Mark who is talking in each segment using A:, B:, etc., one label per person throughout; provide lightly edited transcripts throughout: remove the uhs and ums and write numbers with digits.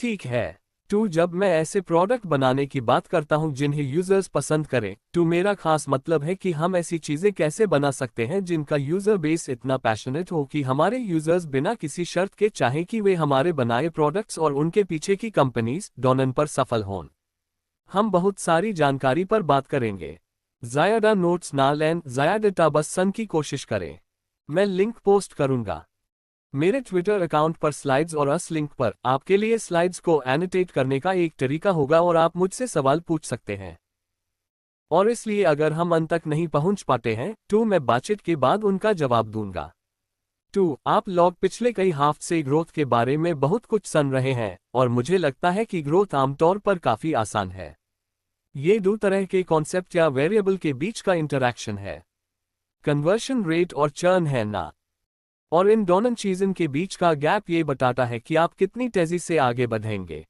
A: ठीक है। टू जब मैं ऐसे प्रोडक्ट बनाने की बात करता हूं जिन्हें यूजर्स पसंद करें, तो मेरा खास मतलब है कि हम ऐसी चीजें कैसे बना सकते हैं जिनका यूजर बेस इतना पैशनेट हो कि हमारे यूजर्स बिना किसी शर्त के चाहें कि वे हमारे बनाए प्रोडक्ट्स और उनके पीछे की कंपनीज डोनन पर सफल हों। हम बहुत सारी जानकारी पर बात करेंगे। ज़्यादा नोट्स ना लें, ज़्यादा बस सन की कोशिश करें। मैं लिंक पोस्ट करूंगा मेरे ट्विटर अकाउंट पर स्लाइड्स और अस लिंक पर। आपके लिए स्लाइड्स को एनोटेट करने का एक तरीका होगा और आप मुझसे सवाल पूछ सकते हैं। और इसलिए अगर हम अंत तक नहीं पहुंच पाते हैं तो मैं बातचीत के बाद उनका जवाब दूंगा। आप लोग पिछले कई हफ्ते से ग्रोथ के बारे में बहुत कुछ सुन रहे हैं और मुझे लगता है कि ग्रोथ आमतौर पर काफी आसान है। ये दो तरह के कॉन्सेप्ट या वेरिएबल के बीच का इंटरैक्शन है, कन्वर्शन रेट और चर्न है ना। और इन दोनों चीज़ों के बीच का गैप ये बताता है कि आप कितनी तेजी से आगे बढ़ेंगे।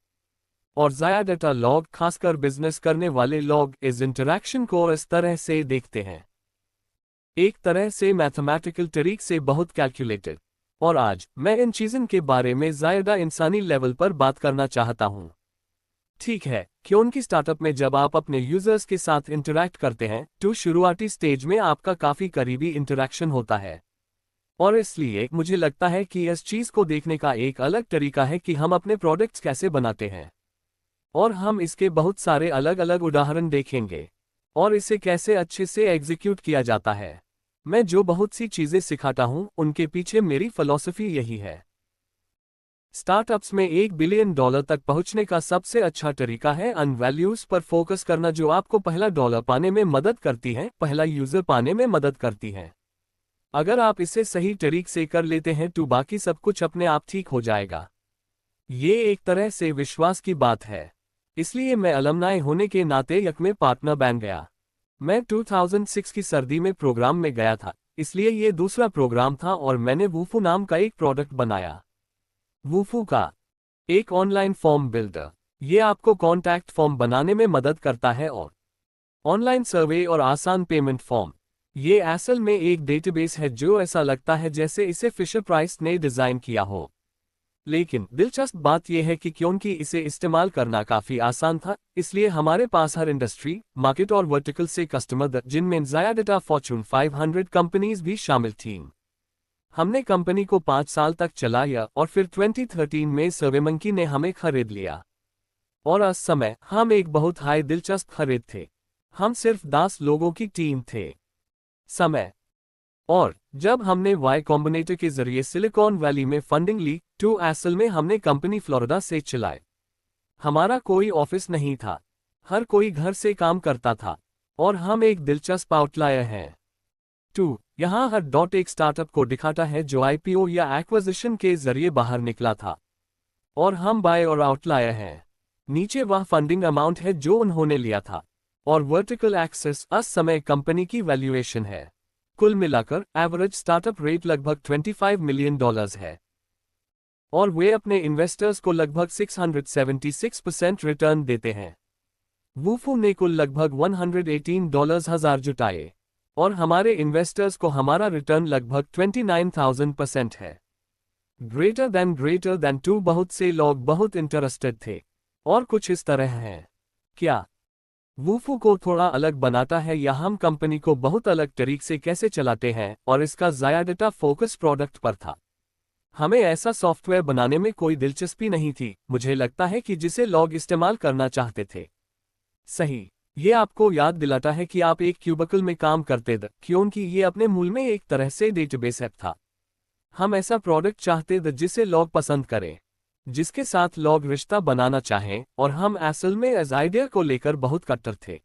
A: और ज़्यादातर लोग, खासकर बिजनेस करने वाले लोग, इस इंटरैक्शन को इस तरह से देखते हैं, एक तरह से मैथमेटिकल तरीके से बहुत कैलकुलेटेड। और आज मैं इन चीज़ों के बारे में ज़्यादा इंसानी लेवल पर बात करना चाहता हूँ। ठीक है, क्योंकि स्टार्टअप में जब आप अपने यूजर्स के साथ इंटरैक्ट करते हैं तो शुरुआती स्टेज में आपका काफ़ी करीबी इंटरैक्शन होता है। और इसलिए मुझे लगता है कि इस चीज़ को देखने का एक अलग तरीका है कि हम अपने प्रोडक्ट्स कैसे बनाते हैं। और हम इसके बहुत सारे अलग अलग उदाहरण देखेंगे और इसे कैसे अच्छे से एग्जीक्यूट किया जाता है। मैं जो बहुत सी चीज़ें सिखाता हूं उनके पीछे मेरी फिलॉसफी यही है। स्टार्टअप्स में $1 बिलियन तक पहुंचने का सबसे अच्छा तरीका है अन वैल्यूज पर फोकस करना, जो आपको पहला डॉलर पाने में मदद करती है, पहला यूजर पाने में मदद करती है। अगर आप इसे सही तरीके से कर लेते हैं तो बाकी सब कुछ अपने आप ठीक हो जाएगा। ये एक तरह से विश्वास की बात है। इसलिए मैं अलमनाई होने के नाते यक में पार्टनर बन गया। मैं 2006 की सर्दी में प्रोग्राम में गया था, इसलिए ये दूसरा प्रोग्राम था और मैंने वूफू नाम का एक प्रोडक्ट बनाया। वूफू का एक ऑनलाइन फॉर्म बिल्डर। ये आपको कॉन्टैक्ट फॉर्म बनाने में मदद करता है और ऑनलाइन सर्वे और आसान पेमेंट फॉर्म। ये असल में एक डेटाबेस है जो ऐसा लगता है जैसे इसे फिशर प्राइस ने डिज़ाइन किया हो। लेकिन दिलचस्प बात यह है कि क्योंकि इसे इस्तेमाल करना काफ़ी आसान था, इसलिए हमारे पास हर इंडस्ट्री, मार्केट और वर्टिकल से कस्टमर, जिनमें ज़्यादातर फॉर्च्यून 500 कंपनीज भी शामिल थीं। हमने कंपनी को 5 साल तक चलाया और फिर 2013 में सर्वेमंकी ने हमें खरीद लिया। और उस समय हम एक बहुत हाई दिलचस्प खरीद थे। हम सिर्फ 10 लोगों की टीम थे समय। और जब हमने वाई कॉम्बिनेटर के जरिए सिलिकॉन वैली में फंडिंग ली तो असल में हमने कंपनी फ्लोरिडा से चलाई। हमारा कोई ऑफिस नहीं था, हर कोई घर से काम करता था। और हम एक दिलचस्प आउटलायर हैं। यहाँ हर डॉट एक स्टार्टअप को दिखाता है जो आईपीओ या एक्विजिशन के जरिए बाहर निकला था। और हम बाय और आउटलायर हैं। नीचे वह फंडिंग अमाउंट है जो उन्होंने लिया था। और वर्टिकल एक्सेस उस समय कंपनी की वैल्यूएशन है। कुल मिलाकर एवरेज स्टार्टअप रेट लगभग $25 मिलियन है। और वे अपने इन्वेस्टर्स को लगभग 676% रिटर्न देते हैं। वूफू ने कुल लगभग $118 जुटाए और हमारे इन्वेस्टर्स को हमारा रिटर्न लगभग 29,000% है। Greater than 2। बहुत से लोग बहुत इंटरेस्टेड थे और कुछ इस तरह हैं। क्या वूफू को थोड़ा अलग बनाता है या हम कंपनी को बहुत अलग तरीके से कैसे चलाते हैं? और इसका ज़्यादातर फोकस प्रोडक्ट पर था। हमें ऐसा सॉफ्टवेयर बनाने में कोई दिलचस्पी नहीं थी, मुझे लगता है कि जिसे लोग इस्तेमाल करना चाहते थे। सही। ये आपको याद दिलाता है कि आप एक क्यूबिकल में काम करते थे, क्योंकि ये अपने मूल में एक तरह से डेटाबेस ऐप था। हम ऐसा प्रोडक्ट चाहते थे जिसे लोग पसंद करें, जिसके साथ लोग रिश्ता बनाना चाहें, और हम असल में इस आइडिया को लेकर बहुत कट्टर थे।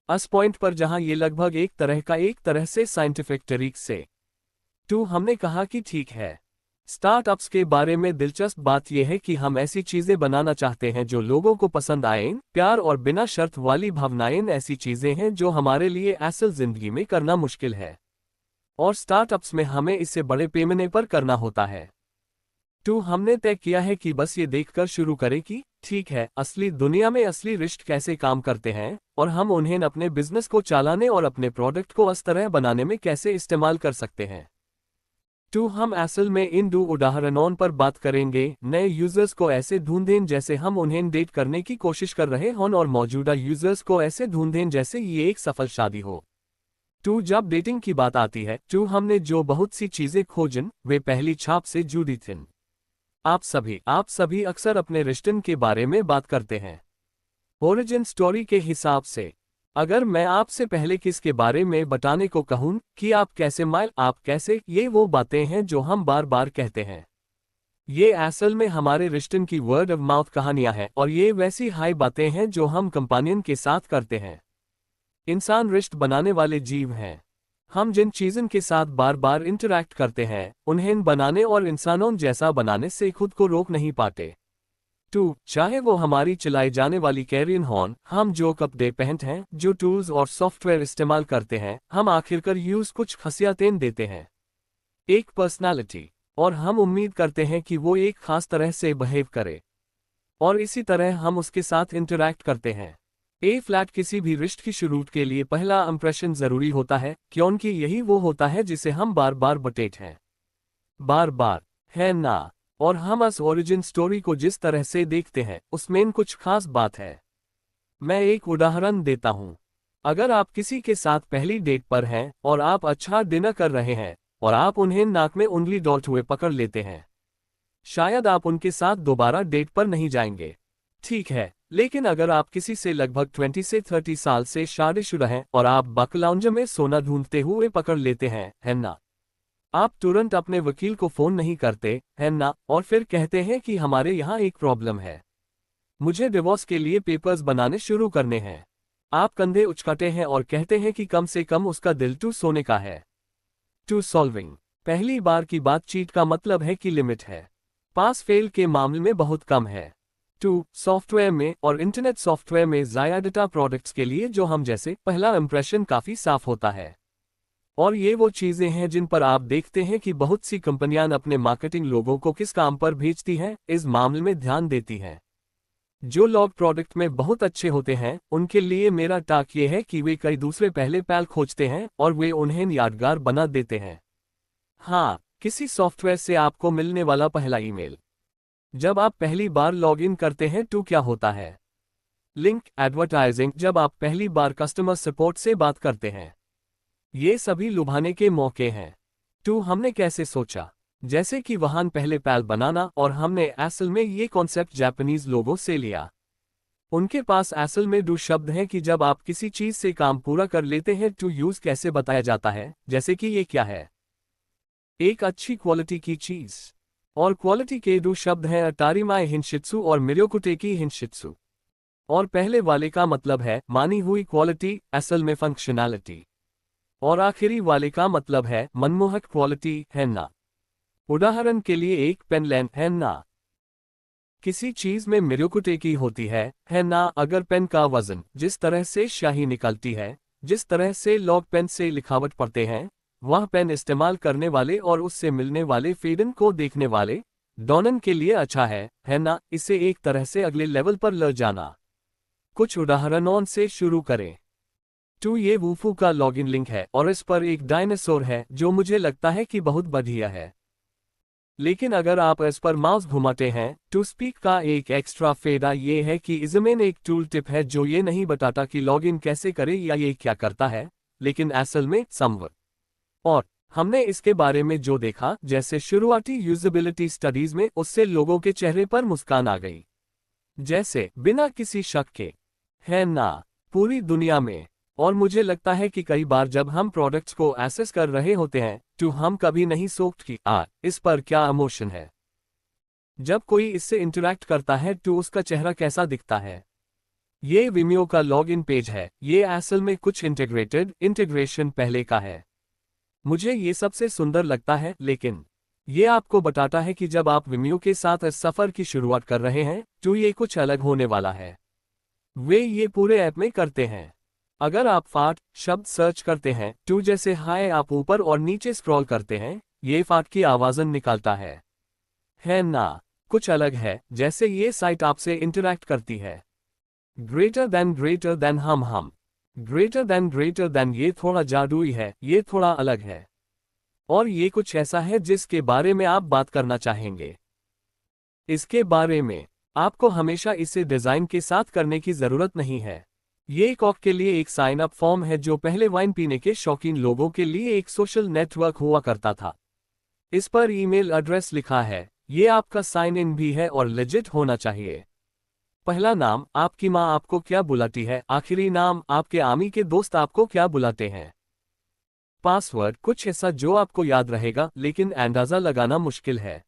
A: उस पॉइंट पर जहां ये लगभग एक तरह से साइंटिफिक तरीके से। हमने कहा कि ठीक है, स्टार्टअप्स के बारे में दिलचस्प बात यह है कि हम ऐसी चीजें बनाना चाहते हैं जो लोगों को पसंद आएं। प्यार और बिना शर्त वाली भावनाएं ऐसी चीजें हैं जो हमारे लिए असल जिंदगी में करना मुश्किल है, और स्टार्टअप्स में हमें इसे बड़े पैमाने पर करना होता है। हमने तय किया है कि बस ये देखकर शुरू करें कि ठीक है, असली दुनिया में असली रिश्ते कैसे काम करते हैं, और हम उन्हें अपने बिजनेस को चलाने और अपने प्रोडक्ट को इस तरह बनाने में कैसे इस्तेमाल कर सकते हैं। टू हम असल में इन दो उदाहरणों पर बात करेंगे, नए यूजर्स को ऐसे ढूंढें जैसे हम उन्हें डेट करने की कोशिश कर रहे हों और मौजूदा यूजर्स को ऐसे ढूंढें जैसे ये एक सफल शादी हो। टू जब डेटिंग की बात आती है टू हमने जो बहुत सी चीजें खोजन वे पहली छाप से जुड़ी थीं। आप सभी अक्सर अपने रिश्तों के बारे में बात करते हैं ओरिजिन स्टोरी के हिसाब से। अगर मैं आपसे पहले किस के बारे में बताने को कहूं कि आप कैसे ये वो बातें हैं जो हम बार बार कहते हैं। ये असल में हमारे रिश्तों की वर्ड ऑफ माउथ कहानियां हैं और ये वैसी हाई बातें हैं जो हम कंपेनियन के साथ करते हैं। इंसान रिश्ते बनाने वाले जीव हैं। हम जिन चीज़ों के साथ बार बार इंटरैक्ट करते हैं उन्हें बनाने और इंसानों जैसा बनाने से खुद को रोक नहीं पाते। टू चाहे वो हमारी चलाई जाने वाली कैरियन हॉर्न, हम जो कपड़े पहनते हैं, जो टूल्स और सॉफ्टवेयर इस्तेमाल करते हैं, हम आखिरकार यूज कुछ खासियतें देते हैं, एक पर्सनालिटी, और हम उम्मीद करते हैं कि वो एक खास तरह से बिहेव करे और इसी तरह हम उसके साथ इंटरैक्ट करते हैं। ए फ्लैट किसी भी रिश्ते की शुरू के लिए पहला इंप्रेशन जरूरी होता है क्योंकि यही वो होता है जिसे हम बार बार बटेट हैं, बार बार, है ना। और हम इस ओरिजिन स्टोरी को जिस तरह से देखते हैं उसमें कुछ खास बात है। मैं एक उदाहरण देता हूं। अगर आप किसी के साथ पहली डेट पर हैं और आप अच्छा डिनर कर रहे हैं और आप उन्हें नाक में उंगली डालते हुए पकड़ लेते हैं, शायद आप उनके साथ दोबारा डेट पर नहीं जाएंगे, ठीक है। लेकिन अगर आप किसी से लगभग 20 से 30 साल से शादीशुदा हैं और आप बक लाउंज में सोना ढूंढते हुए पकड़ लेते हैं, है ना। आप तुरंत अपने वकील को फोन नहीं करते, है ना, और फिर कहते हैं कि हमारे यहाँ एक प्रॉब्लम है, मुझे डिवोर्स के लिए पेपर्स बनाने शुरू करने हैं। आप कंधे उचकाते हैं और कहते हैं कि कम से कम उसका दिल टू सोने का है। टू सॉल्विंग पहली बार की बातचीत का मतलब है कि लिमिट है, पास फेल के मामले में बहुत कम है। टू सॉफ्टवेयर में और इंटरनेट सॉफ्टवेयर में ज़्यादातर प्रोडक्ट्स के लिए जो हम जैसे पहला इंप्रेशन काफ़ी साफ होता है और ये वो चीज़ें हैं जिन पर आप देखते हैं कि बहुत सी कंपनियां अपने मार्केटिंग लोगों को किस काम पर भेजती हैं, इस मामले में ध्यान देती हैं। जो लोग प्रोडक्ट में बहुत अच्छे होते हैं उनके लिए मेरा टाक ये है कि वे कई दूसरे पहले पैल खोजते हैं और वे उन्हें यादगार बना देते हैं। हाँ, किसी सॉफ्टवेयर से आपको मिलने वाला पहला ईमेल, जब आप पहली बार लॉग इन करते हैं तो क्या होता है। लिंक एडवर्टाइजिंग, जब आप पहली बार कस्टमर सपोर्ट से बात करते हैं, ये सभी लुभाने के मौके हैं। टू हमने कैसे सोचा, जैसे कि वाहन पहले पैल बनाना, और हमने असल में ये कॉन्सेप्ट जापानीज लोगों से लिया। उनके पास असल में दो शब्द हैं कि जब आप किसी चीज से काम पूरा कर लेते हैं टू यूज कैसे बताया जाता है, जैसे कि ये क्या है, एक अच्छी क्वालिटी की चीज। और क्वालिटी के दो शब्द हैं अटारीमाए हिनशित्सु और मिर्योकुटेकी हिनशित्सु। और पहले वाले का मतलब है मानी हुई क्वालिटी, असल में फंक्शनैलिटी, और आखिरी वाले का मतलब है मनमोहक क्वालिटी, है ना। उदाहरण के लिए एक पेन लें, है ना। किसी चीज में मिर्योकुटेकी होती है ना। अगर पेन का वजन, जिस तरह से स्याही निकलती है, जिस तरह से लोग पेन से लिखावट पढ़ते हैं, वह पेन इस्तेमाल करने वाले और उससे मिलने वाले फीडन को देखने वाले दोनों के लिए अच्छा है ना। इसे एक तरह से अगले लेवल पर ले जाना। कुछ उदाहरणों से शुरू करें। टू ये वूफू का लॉगिन लिंक है और इस पर एक डायनासोर है जो मुझे लगता है कि बहुत बढ़िया है। लेकिन अगर आप इस पर माउस घुमाते हैं टू स्पीक का एक एक्स्ट्रा फायदा ये है कि इसमें एक टूल टिप है जो ये नहीं बताता कि लॉगिन कैसे करें या ये क्या करता है, लेकिन असल में समवर। और हमने इसके बारे में जो देखा, जैसे शुरुआती यूजेबिलिटी स्टडीज में, उससे लोगों के चेहरे पर मुस्कान आ गई, जैसे बिना किसी शक के, है ना, पूरी दुनिया में। और मुझे लगता है कि कई बार जब हम प्रोडक्ट्स को एसेस कर रहे होते हैं तो हम कभी नहीं सोचते कि इस पर क्या इमोशन है। जब कोई इससे इंटरैक्ट करता है तो उसका चेहरा कैसा दिखता है। ये विमियो का लॉगिन पेज है, ये असल में कुछ इंटीग्रेशन पहले का है। मुझे ये सबसे सुंदर लगता है, लेकिन ये आपको बताता है कि जब आप विमियो के साथ इस सफर की शुरुआत कर रहे हैं तो ये कुछ अलग होने वाला है। वे ये पूरे ऐप में करते हैं। अगर आप फाट शब्द सर्च करते हैं टू जैसे हाय, आप ऊपर और नीचे स्क्रॉल करते हैं, ये फाट की आवाज़न निकालता है ना। कुछ अलग है, जैसे ये साइट आपसे इंटरैक्ट करती है। ग्रेटर देन हम ग्रेटर देन ये थोड़ा जादुई है, ये थोड़ा अलग है। और ये कुछ ऐसा है जिसके बारे में आप बात करना चाहेंगे। इसके बारे में आपको हमेशा इसे डिजाइन के साथ करने की जरूरत नहीं है। ये कॉक के लिए एक साइन अप फॉर्म है जो पहले वाइन पीने के शौकीन लोगों के लिए एक सोशल नेटवर्क हुआ करता था। इस पर ईमेल एड्रेस लिखा है। ये आपका साइन इन भी है और लेजिट होना चाहिए। पहला नाम, आपकी माँ आपको क्या बुलाती है। आखिरी नाम, आपके आमी के दोस्त आपको क्या बुलाते हैं। पासवर्ड, कुछ ऐसा जो आपको याद रहेगा लेकिन अंदाजा लगाना मुश्किल है।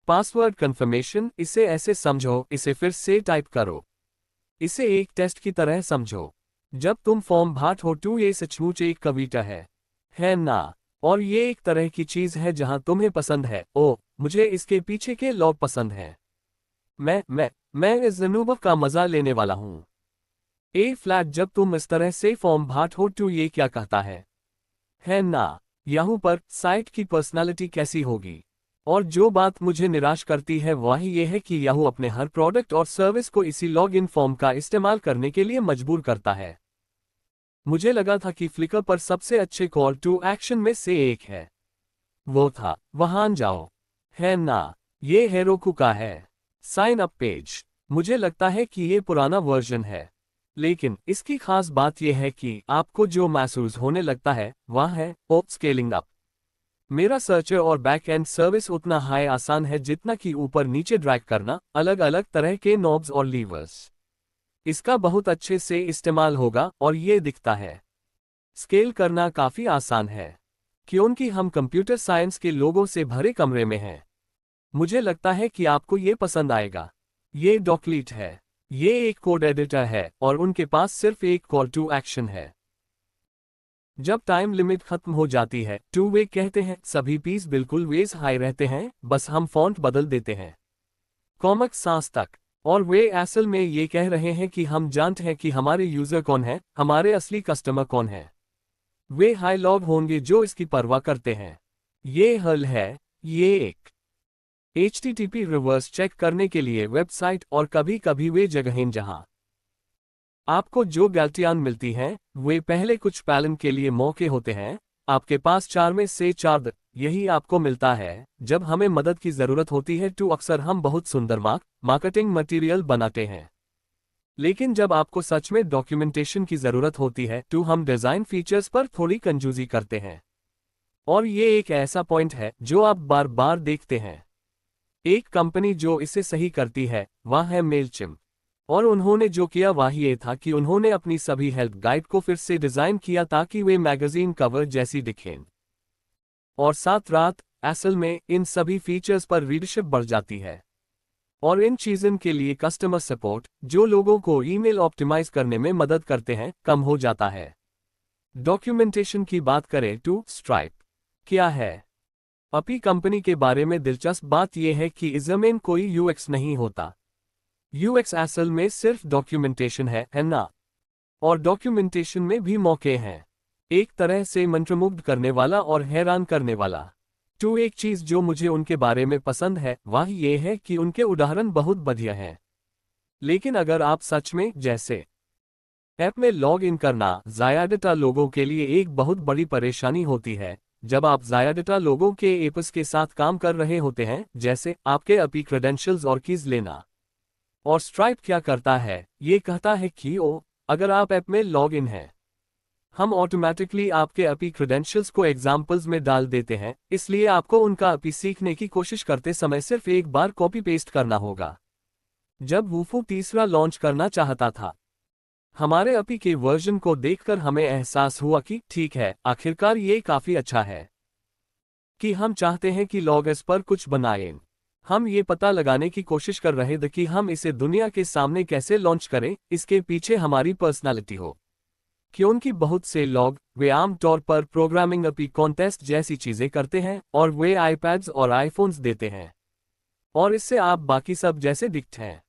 A: पासवर्ड कंफर्मेशन, इसे ऐसे समझो, इसे फिर से टाइप करो। इसे एक टेस्ट की तरह समझो। जब तुम फॉर्म भरते हो तो ये सचमुच एक कविता है ना? और ये एक तरह की चीज है जहां तुम्हें पसंद है। ओ, मुझे इसके पीछे के लोग पसंद हैं। मैं इस अनुभव का मजा लेने वाला हूं। ए फ्लैट, जब तुम इस तरह से फॉर्म भरते हो तो ये क्या कहता है ना? यहाँ पर साइट की पर्सनालिटी कैसी होगी? और जो बात मुझे निराश करती है वह ये है कि याहू अपने हर प्रोडक्ट और सर्विस को इसी लॉगिन फॉर्म का इस्तेमाल करने के लिए मजबूर करता है। मुझे लगा था कि फ्लिकर पर सबसे अच्छे कॉल टू एक्शन में से एक है। वो था, वहां जाओ, है ना? ये हेरोकू का है। Sign up page. मुझे लगता है कि ये पुराना वर्जन है, लेकिन इसकी खास बात यह है कि आपको जो महसूस होने लगता है वह है ओप स्केलिंग अप। मेरा सर्चर और बैक एंड सर्विस उतना हाई आसान है जितना कि ऊपर नीचे ड्रैग करना, अलग अलग तरह के नॉब्स और लीवर्स। इसका बहुत अच्छे से इस्तेमाल होगा और ये दिखता है। स्केल करना काफी आसान है क्योंकि हम कंप्यूटर साइंस के लोगों से भरे कमरे में हैं। मुझे लगता है कि आपको ये पसंद आएगा। ये डॉकलीट है। ये एक कोड एडिटर है और उनके पास सिर्फ एक कॉल टू एक्शन है। जब टाइम लिमिट खत्म हो जाती है तो वे कहते हैं सभी पीस बिल्कुल वेज हाई रहते हैं, बस हम फॉन्ट बदल देते हैं। कॉमिक सांस तक। और वे असल में ये कह रहे हैं कि हम जानते हैं कि हमारे यूजर कौन है, हमारे असली कस्टमर कौन है। वे हाई लॉग होंगे जो इसकी परवाह करते हैं। ये हल है। ये एक HTTP रिवर्स चेक करने के लिए वेबसाइट और कभी कभी वे जगहें जहां आपको जो गलतियां मिलती हैं वे पहले कुछ पैलन के लिए मौके होते हैं। आपके पास 4 में से 4 यही आपको मिलता है। जब हमें मदद की जरूरत होती है तो अक्सर हम बहुत सुंदर मार्केटिंग मटेरियल बनाते हैं, लेकिन जब आपको सच में डॉक्यूमेंटेशन की जरूरत होती है तो हम डिजाइन फीचर्स पर थोड़ी कंजूसी करते हैं। और ये एक ऐसा पॉइंट है जो आप बार बार देखते हैं। एक कंपनी जो इसे सही करती है वह है मेलचिम्प। और उन्होंने जो किया वह ये था कि उन्होंने अपनी सभी हेल्प गाइड को फिर से डिजाइन किया ताकि वे मैगजीन कवर जैसी दिखें। और साथ रात असल में इन सभी फीचर्स पर रीडरशिप बढ़ जाती है। और इन चीज़ों के लिए कस्टमर सपोर्ट, जो लोगों को ईमेल ऑप्टिमाइज करने में मदद करते हैं, कम हो जाता है। डॉक्यूमेंटेशन की बात करें तो स्ट्राइप क्या है? अपी कंपनी के बारे में दिलचस्प बात यह है कि इसमें कोई यूएक्स नहीं होता। यूएक्स असल में सिर्फ डॉक्यूमेंटेशन है ना? और डॉक्यूमेंटेशन में भी मौके हैं, एक तरह से मंत्रमुग्ध करने वाला और हैरान करने वाला। तो एक चीज जो मुझे उनके बारे में पसंद है वह ये है कि उनके उदाहरण बहुत बढ़िया हैं। लेकिन अगर आप सच में जैसे ऐप में लॉग इन करना, ज़्यादातर लोगों के लिए एक बहुत बड़ी परेशानी होती है जब आप ज़्यादातर लोगों के एप्स के साथ काम कर रहे होते हैं, जैसे आपके अपी क्रेडेंशियल्स और कीज लेना। और स्ट्राइप क्या करता है? ये कहता है कि अगर आप ऐप में लॉग इन हैं, हम ऑटोमेटिकली आपके अपी क्रेडेंशियल्स को एग्जाम्पल्स में डाल देते हैं, इसलिए आपको उनका अपी सीखने की कोशिश करते समय सिर्फ एक बार कॉपी पेस्ट करना होगा। जब वूफू तीसरा लॉन्च करना चाहता था, हमारे अपी के वर्जन को देखकर हमें एहसास हुआ कि ठीक है, आखिरकार ये काफी अच्छा है कि हम चाहते हैं कि लॉगस पर कुछ बनाएं। हम ये पता लगाने की कोशिश कर रहे थे कि हम इसे दुनिया के सामने कैसे लॉन्च करें, इसके पीछे हमारी पर्सनालिटी हो। क्योंकि बहुत से लोग वे आमतौर पर प्रोग्रामिंग अपी कॉन्टेस्ट जैसी चीजें करते हैं और वे आईपैड्स और आईफोन्स देते हैं, और इससे आप बाकी सब जैसे दिखते हैं।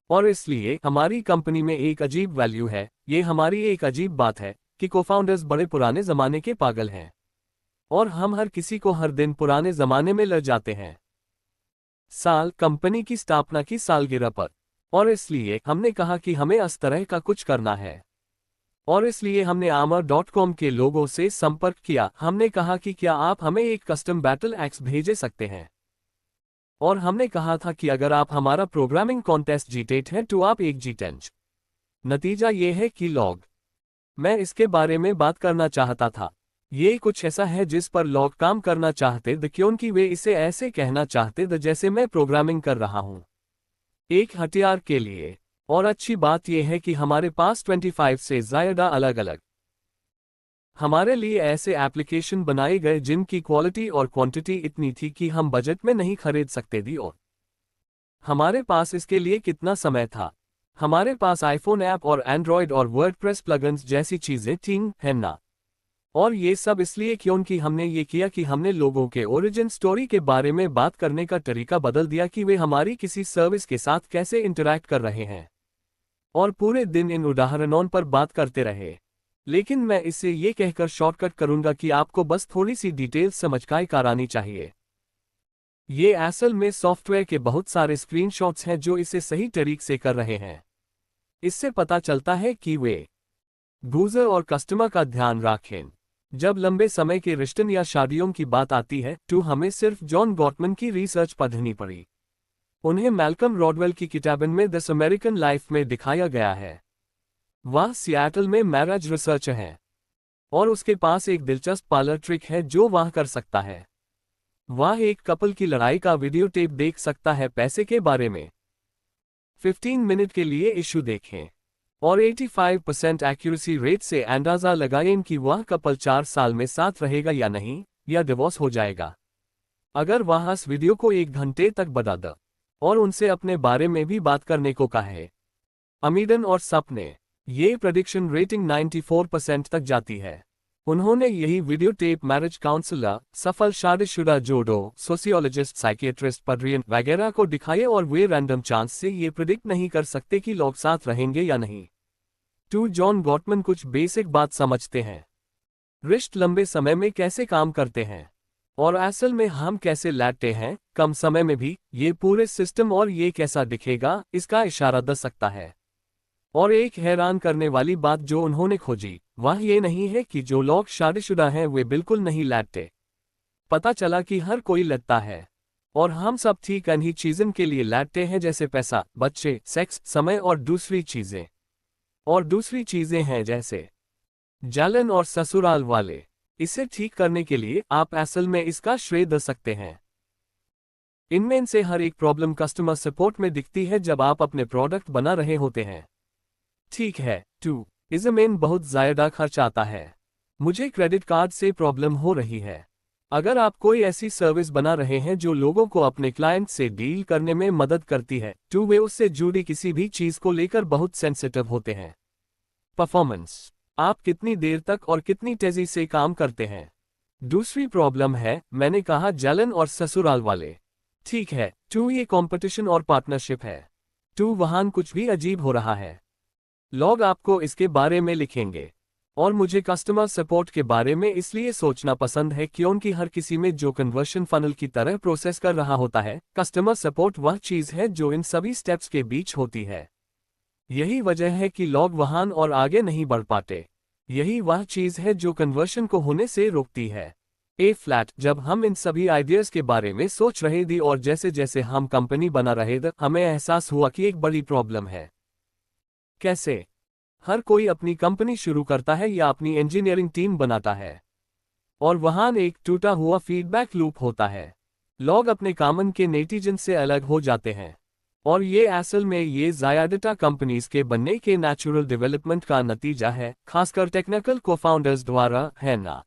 A: और इसलिए हमारी कंपनी में एक अजीब वैल्यू है। ये हमारी एक अजीब बात है कि कोफाउंडर्स बड़े पुराने जमाने के पागल हैं, और हम हर किसी को हर दिन पुराने जमाने में ले जाते हैं। साल कंपनी की स्थापना की सालगिरह पर, और इसलिए हमने कहा कि हमें इस तरह का कुछ करना है। और इसलिए हमने armor.com के लोगों से संपर्क किया। हमने कहा कि क्या आप हमें एक कस्टम बैटल एक्स भेज सकते हैं, और हमने कहा था कि अगर आप हमारा प्रोग्रामिंग कॉन्टेस्ट जीते हैं तो आप एक जीतेंगे। नतीजा ये है कि लॉग, मैं इसके बारे में बात करना चाहता था। ये कुछ ऐसा है जिस पर लोग काम करना चाहते थे क्योंकि वे इसे ऐसे कहना चाहते थे जैसे मैं प्रोग्रामिंग कर रहा हूं, एक हथियार के लिए। और अच्छी बात यह है कि हमारे पास 25 से ज़्यादा अलग अलग हमारे लिए ऐसे एप्लीकेशन बनाए गए जिनकी क्वालिटी और क्वांटिटी इतनी थी कि हम बजट में नहीं खरीद सकते थे। और हमारे पास इसके लिए कितना समय था? हमारे पास आईफोन ऐप और एंड्रॉयड और वर्डप्रेस प्लगइन्स जैसी चीजें थीं, है ना? और ये सब इसलिए क्योंकि हमने ये किया कि हमने लोगों के ओरिजिन स्टोरी के बारे में बात करने का तरीका बदल दिया कि वे हमारी किसी सर्विस के साथ कैसे इंटरैक्ट कर रहे हैं, और पूरे दिन इन उदाहरणों पर बात करते रहे। लेकिन मैं इसे ये कहकर शॉर्टकट करूंगा कि आपको बस थोड़ी सी डिटेल्स समझ करानी चाहिए। ये असल में सॉफ्टवेयर के बहुत सारे स्क्रीनशॉट्स हैं जो इसे सही तरीके से कर रहे हैं। इससे पता चलता है कि वे यूजर और कस्टमर का ध्यान रखें। जब लंबे समय के रिश्तों या शादियों की बात आती है तो हमें सिर्फ जॉन गॉटमन की रिसर्च पढ़नी पड़ी। उन्हें मैल्कम रॉडवेल की किताबन में दिस अमेरिकन लाइफ में दिखाया गया है। वह सियाटल में मैरिज रिसर्चर है, और उसके पास एक दिलचस्प पार्लर ट्रिक है जो वह कर सकता है। वह एक कपल की लड़ाई का वीडियो टेप देख सकता है पैसे के बारे में। 15 मिनट के लिए इशू देखें और 85% एक्यूरेसी रेट से अंदाजा लगाएं कि वह कपल 4 साल में साथ रहेगा या नहीं, या डिवोर्स हो जाएगा। अगर वह इस वीडियो को 1 घंटे तक बढ़ा दे और उनसे अपने बारे में भी बात करने को कहे, अमीडन और सपने, ये प्रेडिक्शन रेटिंग 94% तक जाती है। उन्होंने यही वीडियो टेप मैरिज काउंसलर, सफल शादीशुदा जोड़ों, सोशियोलॉजिस्ट, साइकियाट्रिस्ट, पढ़रियन वगैरह को दिखाए और वे रैंडम चांस से ये प्रेडिक्ट नहीं कर सकते कि लोग साथ रहेंगे या नहीं। टू जॉन गॉटमन कुछ बेसिक बात समझते हैं। रिश्ते लंबे समय में कैसे काम करते हैं और असल में हम कैसे लौटते हैं कम समय में भी, ये पूरे सिस्टम और ये कैसा दिखेगा इसका इशारा दे सकता है। और एक हैरान करने वाली बात जो उन्होंने खोजी वह ये नहीं है कि जो लोग शादीशुदा हैं वे बिल्कुल नहीं लौटते। पता चला कि हर कोई लौटता है, और हम सब ठीक इन्हीं चीज़ों के लिए लौटते हैं जैसे पैसा, बच्चे, सेक्स, समय और दूसरी चीज़ें। और दूसरी चीज़ें हैं जैसे जलन और ससुराल वाले। इसे ठीक करने के लिए आप असल में इसका श्रेय दे सकते हैं। इनमें से हर एक प्रॉब्लम कस्टमर सपोर्ट में दिखती है जब आप अपने प्रोडक्ट बना रहे होते हैं। ठीक है, टू इसमें बहुत ज़्यादा खर्च आता है। मुझे क्रेडिट कार्ड से प्रॉब्लम हो रही है। अगर आप कोई ऐसी सर्विस बना रहे हैं जो लोगों को अपने क्लाइंट से डील करने में मदद करती है तो वे उससे जुड़ी किसी भी चीज़ को लेकर बहुत सेंसिटिव होते हैं। परफॉर्मेंस, आप कितनी देर तक और कितनी तेजी से काम करते हैं। दूसरी प्रॉब्लम है, मैंने कहा, जलन और ससुराल वाले। ठीक है, टू ये कंपटीशन और पार्टनरशिप है। टू वहां कुछ भी अजीब हो रहा है। लोग आपको इसके बारे में लिखेंगे, और मुझे कस्टमर सपोर्ट के बारे में इसलिए सोचना पसंद है क्योंकि हर किसी में जो कन्वर्शन फनल की तरह प्रोसेस कर रहा होता है, कस्टमर सपोर्ट वह चीज़ है जो इन सभी स्टेप्स के बीच होती है। यही वजह है कि लोग वहां और आगे नहीं बढ़ पाते। यही वह चीज़ है जो कन्वर्शन को होने से रोकती है। ए फ्लैट, जब हम इन सभी आइडियाज़ के बारे में सोच रहे थे और जैसे जैसे हम कंपनी बना रहे थे, हमें एहसास हुआ कि एक बड़ी प्रॉब्लम है। कैसे? हर कोई अपनी कंपनी शुरू करता है या अपनी इंजीनियरिंग टीम बनाता है, और वहां एक टूटा हुआ फीडबैक लूप होता है। लोग अपने कामन के नेटिजन से अलग हो जाते हैं, और ये असल में ये ज़्यादातर कंपनीज के बनने के नेचुरल डेवलपमेंट का नतीजा है, खासकर टेक्निकल को-फाउंडर्स द्वारा, है ना?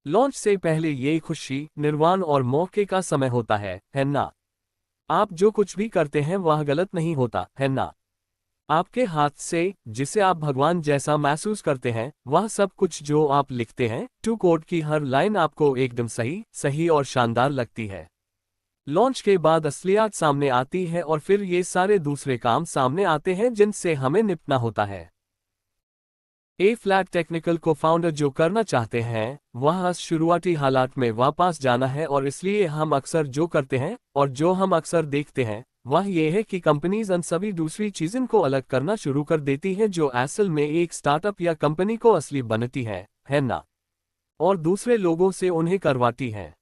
A: लॉन्च से पहले ये खुशी, निर्वाण और मौके का समय होता है ना? आप जो कुछ भी करते हैं वह गलत नहीं होता, है ना? आपके हाथ से, जिसे आप भगवान जैसा महसूस करते हैं, वह सब कुछ जो आप लिखते हैं, टू कोड की हर लाइन आपको एकदम सही और शानदार लगती है। लॉन्च के बाद असलियत सामने आती है और फिर ये सारे दूसरे काम सामने आते हैं जिनसे हमें निपटना होता है। ए फ्लैट टेक्निकल को फाउंडर जो करना चाहते हैं वह शुरुआती हालात में वापस जाना है, और इसलिए हम अक्सर जो करते हैं और जो हम अक्सर देखते हैं वह ये है कि कंपनीज उन सभी दूसरी चीज़ों को अलग करना शुरू कर देती हैं जो असल में एक स्टार्टअप या कंपनी को असली बनती है ना? और दूसरे लोगों से उन्हें करवाती हैं।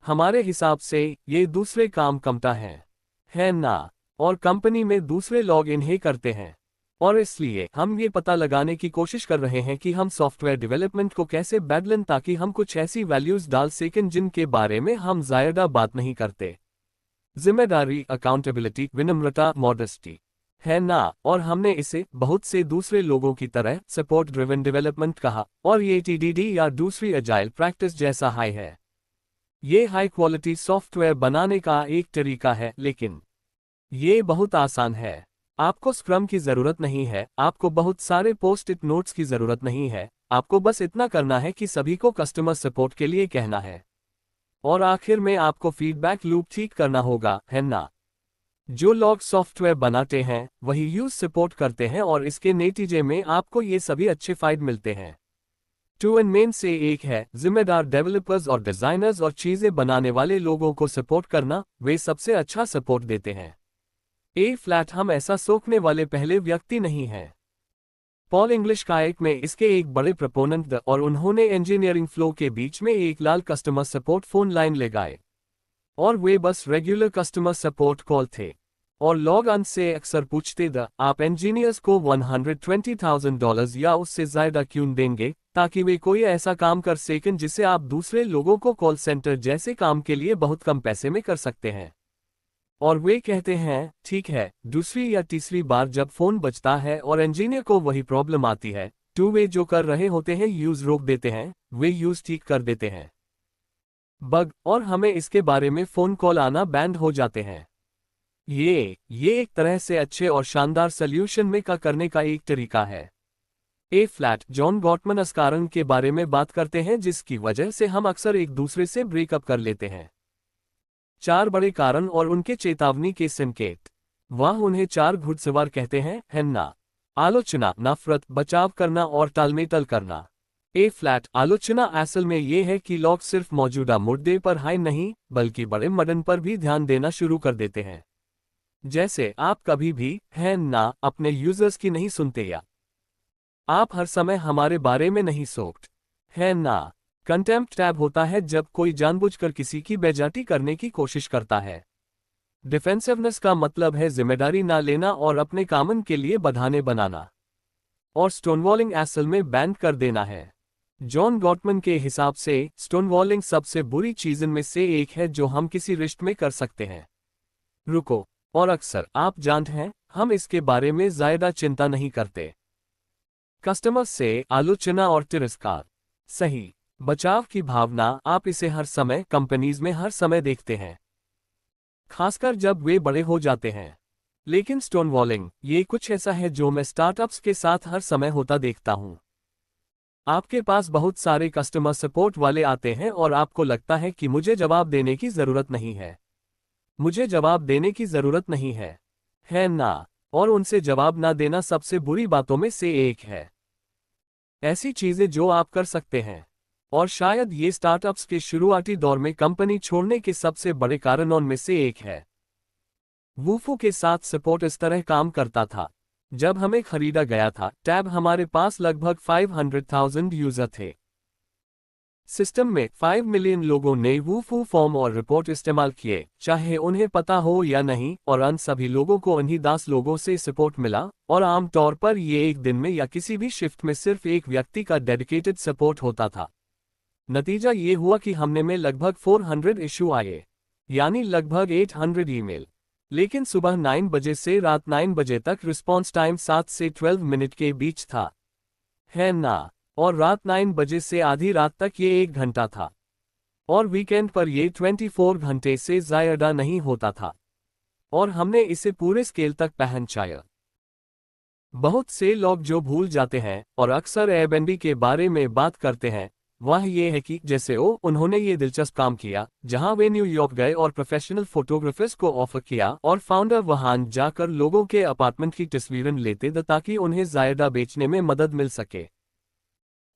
A: हमारे हिसाब से ये दूसरे काम कमता है ना? और कंपनी में दूसरे लोग इन्हें करते हैं। और इसलिए हम ये पता लगाने की कोशिश कर रहे हैं कि हम सॉफ्टवेयर डेवलपमेंट को कैसे बदलें ताकि हम कुछ ऐसी वैल्यूज डाल सकें जिनके बारे में हम ज़्यादा बात नहीं करते। जिम्मेदारी, अकाउंटेबिलिटी, विनम्रता, मॉडेस्टी, है ना? और हमने इसे बहुत से दूसरे लोगों की तरह सपोर्ट ड्रिवन डेवलपमेंट कहा, और ये टीडीडी या दूसरी एजाइल प्रैक्टिस जैसा है। ये हाई क्वालिटी सॉफ्टवेयर बनाने का एक तरीका है, लेकिन ये बहुत आसान है। आपको स्क्रम की जरूरत नहीं है, आपको बहुत सारे पोस्ट इट नोट्स की जरूरत नहीं है, आपको बस इतना करना है कि सभी को कस्टमर सपोर्ट के लिए कहना है। और आखिर में आपको फीडबैक लूप ठीक करना होगा, है ना? जो लोग सॉफ्टवेयर बनाते हैं वही यूज सपोर्ट करते हैं, और इसके नतीजे में आपको ये सभी अच्छे फायदे मिलते हैं। 2 मेन से एक है जिम्मेदार डेवलपर्स और डिजाइनर्स और चीजें बनाने वाले लोगों को सपोर्ट करना, वे सबसे अच्छा सपोर्ट देते हैं। ए फ्लैट, हम ऐसा सोचने वाले पहले व्यक्ति नहीं हैं। पॉल इंग्लिश काइक में इसके एक बड़े प्रोपोनेंट और उन्होंने इंजीनियरिंग फ्लो के बीच में एक लाल कस्टमर सपोर्ट फोन लाइन लगाए, और वे बस रेगुलर कस्टमर सपोर्ट कॉल थे। और लोग उनसे अक्सर पूछते थे, आप इंजीनियर्स को $120,000 या उससे ज्यादा क्यों देंगे ताकि वे कोई ऐसा काम कर सकें जिसे आप दूसरे लोगों को कॉल सेंटर जैसे काम के लिए बहुत कम पैसे में कर सकते हैं। और वे कहते हैं, ठीक है, दूसरी या तीसरी बार जब फोन बजता है और इंजीनियर को वही प्रॉब्लम आती है, तो वे जो कर रहे होते हैं यूज रोक देते हैं, वे यूज ठीक कर देते हैं बग, और हमें इसके बारे में फोन कॉल आना बैंड हो जाते हैं। ये एक तरह से अच्छे और शानदार सॉल्यूशन में का करने का एक तरीका है। ए फ्लैट, जॉन गॉटमन इस कारण के बारे में बात करते हैं जिसकी वजह से हम अक्सर एक दूसरे से ब्रेकअप कर लेते हैं। 4 बड़े कारण और उनके चेतावनी के संकेत। वह उन्हें 4 घुड़सवार कहते हैं, है ना? आलोचना, नफरत, बचाव करना और टालमेटल करना। ए फ्लैट, आलोचना असल में ये है कि लोग सिर्फ मौजूदा मुद्दे पर हाई नहीं बल्कि बड़े मदन पर भी ध्यान देना शुरू कर देते हैं। जैसे आप कभी भी, है ना, अपने यूजर्स की नहीं सुनते, या आप हर समय हमारे बारे में नहीं सोचते, है ना? कंटेम्प्ट टैब होता है जब कोई जानबूझकर किसी की बेइज्जती करने की कोशिश करता है। डिफेंसिवनेस का मतलब है जिम्मेदारी ना लेना और अपने कामन के लिए बहाने बनाना। और स्टोनवॉलिंग असल में बैन कर देना है। जॉन गॉटमन के हिसाब से स्टोनवॉलिंग सबसे बुरी चीज़ों में से एक है जो हम किसी रिश्ते में कर सकते हैं। रुको, और अक्सर आप जानते हैं, हम इसके बारे में ज्यादा चिंता नहीं करते। कस्टमर से आलोचना और तिरस्कार। सही, बचाव की भावना, आप इसे हर समय कंपनीज में हर समय देखते हैं, खासकर जब वे बड़े हो जाते हैं। लेकिन स्टोनवॉलिंग, ये कुछ ऐसा है जो मैं स्टार्टअप्स के साथ हर समय होता देखता हूं। आपके पास बहुत सारे कस्टमर सपोर्ट वाले आते हैं और आपको लगता है कि मुझे जवाब देने की जरूरत नहीं है, मुझे जवाब देने की जरूरत नहीं है ना? और उनसे जवाब ना देना सबसे बुरी बातों में से एक है। ऐसी चीजें जो आप कर सकते हैं, और शायद ये स्टार्टअप्स के शुरुआती दौर में कंपनी छोड़ने के सबसे बड़े कारणों में से एक है। वूफू के साथ सपोर्ट इस तरह काम करता था। जब हमें खरीदा गया था टैब, हमारे पास लगभग 500,000 यूजर थे। सिस्टम में 5 मिलियन लोगों ने वूफू फॉर्म और रिपोर्ट इस्तेमाल किए, चाहे उन्हें पता हो या नहीं, और उन सभी लोगों को उन्हीं 10 लोगों से सपोर्ट मिला, और आमतौर पर ये एक दिन में या किसी भी शिफ्ट में सिर्फ एक व्यक्ति का डेडिकेटेड सपोर्ट होता था। नतीजा ये हुआ कि हमने में लगभग 400 इशू आए, यानी लगभग 800 ईमेल। लेकिन सुबह 9 बजे से रात 9 बजे तक रिस्पॉन्स टाइम 7 से 12 मिनट के बीच था, है ना? और रात 9 बजे से आधी रात तक ये 1 घंटा था, और वीकेंड पर ये 24 घंटे से ज्यादा नहीं होता था। और हमने इसे पूरे स्केल तक पहुंचाया। बहुत से लोग जो भूल जाते हैं और अक्सर एयरबीएनबी के बारे में बात करते हैं, वह ये है कि जैसे उन्होंने ये दिलचस्प काम किया जहां वे न्यूयॉर्क गए और प्रोफेशनल फोटोग्राफर्स को ऑफर किया, और फाउंडर वहां जाकर लोगों के अपार्टमेंट की तस्वीरें लेते थे ताकि उन्हें ज्यादा बेचने में मदद मिल सके।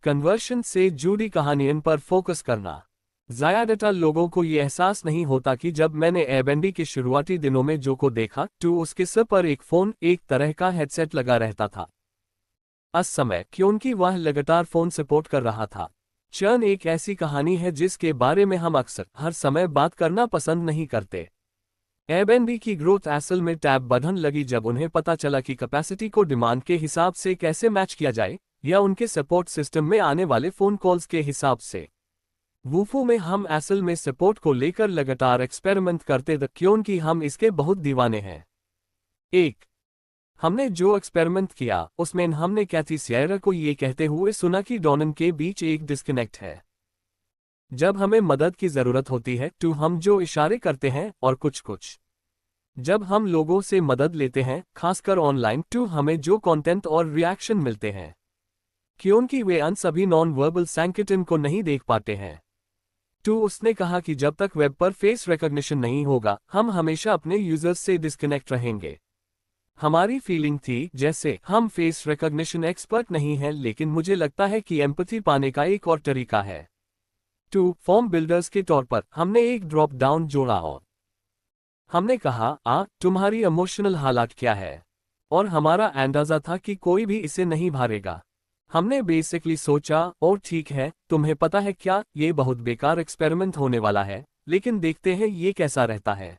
A: कन्वर्शन से जुड़ी कहानियों पर फोकस करना। ज्यादातर लोगों को ये एहसास नहीं होता कि जब मैंने एयरबीएनबी के शुरुआती दिनों में जो को देखा तो उसके सिर पर एक फोन, एक तरह का हेडसेट लगा रहता था। उस समय क्योंकि वह लगातार फोन सपोर्ट कर रहा था। चर्न एक ऐसी कहानी है जिसके बारे में हम अक्सर हर समय बात करना पसंद नहीं करते। एयरबीएनबी की ग्रोथ असल में टैब बढ़ने लगी जब उन्हें पता चला कि कैपेसिटी को डिमांड के हिसाब से कैसे मैच किया जाए, या उनके सपोर्ट सिस्टम में आने वाले फोन कॉल्स के हिसाब से। वूफो में हम असल में सपोर्ट को लेकर लगातार एक्सपेरिमेंट करते थे क्योंकि हम इसके बहुत दीवाने हैं। एक हमने जो एक्सपेरिमेंट किया उसमें हमने कैथी सियरा को ये कहते हुए सुना कि डॉनन के बीच एक डिस्कनेक्ट है। जब हमें मदद की जरूरत होती है तो हम जो इशारे करते हैं और कुछ जब हम लोगों से मदद लेते हैं, खासकर ऑनलाइन, तो हमें जो कंटेंट और रिएक्शन मिलते हैं क्योंकि वे अन सभी नॉन वर्बल संकेतन को नहीं देख पाते हैं। तो उसने कहा कि जब तक वेब पर फेस रिकॉग्निशन नहीं होगा हम हमेशा अपने यूजर्स से डिस्कनेक्ट रहेंगे। हमारी फीलिंग थी जैसे हम फेस रिकॉग्निशन एक्सपर्ट नहीं हैं, लेकिन मुझे लगता है कि एम्पैथी पाने का एक और तरीका है। टू फॉर्म बिल्डर्स के तौर पर हमने एक ड्रॉप डाउन जोड़ा और हमने कहा तुम्हारी इमोशनल हालात क्या है, और हमारा अंदाजा था कि कोई भी इसे नहीं भरेगा। हमने बेसिकली सोचा और ठीक है, तुम्हें पता है क्या, ये बहुत बेकार एक्सपेरिमेंट होने वाला है, लेकिन देखते हैं ये कैसा रहता है।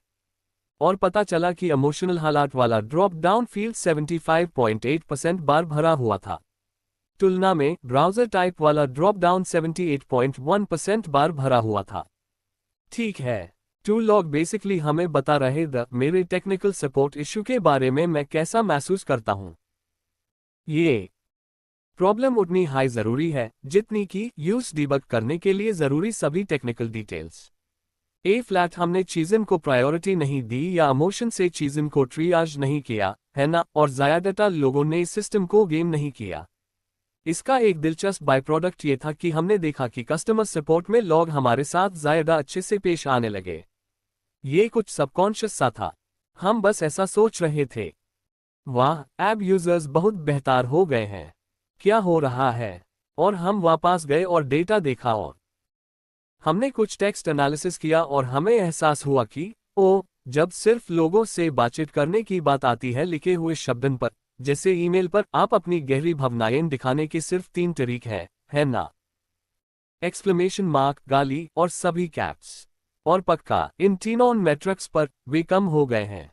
A: और पता चला कि इमोशनल हालात वाला ड्रॉप डाउन फील्ड 75.8% बार भरा हुआ था। तुलना में ब्राउज़र टाइप वाला ड्रॉप डाउन 78.1% बार भरा हुआ था। ठीक है, टूल लॉग बेसिकली हमें बता रहे थे मेरे टेक्निकल सपोर्ट इशू के बारे में मैं कैसा महसूस करता हूं। ये प्रॉब्लम उतनी हाई जरूरी है जितनी कि यूज डिबग करने के लिए जरूरी सभी टेक्निकल डिटेल्स। फ्लैट हमने चीज़न को प्रायोरिटी नहीं दी या इमोशन से चीज़न को ट्रियाज नहीं किया, है ना, और ज्यादातर लोगों ने सिस्टम को गेम नहीं किया। इसका एक दिलचस्प बाय प्रोडक्ट ये था कि हमने देखा कि कस्टमर सपोर्ट में लोग हमारे साथ ज्यादा अच्छे से पेश आने लगे। ये कुछ सबकॉन्शियस सा था, हम बस ऐसा सोच रहे थे, वाह, ऐप यूजर्स बहुत बेहतर हो गए हैं, क्या हो रहा है। और हम वापस गए और डेटा देखा और हमने कुछ टेक्स्ट एनालिसिस किया और हमें एहसास हुआ कि जब सिर्फ लोगों से बातचीत करने की बात आती है लिखे हुए शब्दन पर, जैसे ईमेल पर, आप अपनी गहरी भावनाएं दिखाने के सिर्फ 3 तरीके हैं, है ना, एक्सक्लेमेशन मार्क, गाली और सभी कैप्स। और पक्का इन तीनों मेट्रिक्स पर वे कम हो गए हैं।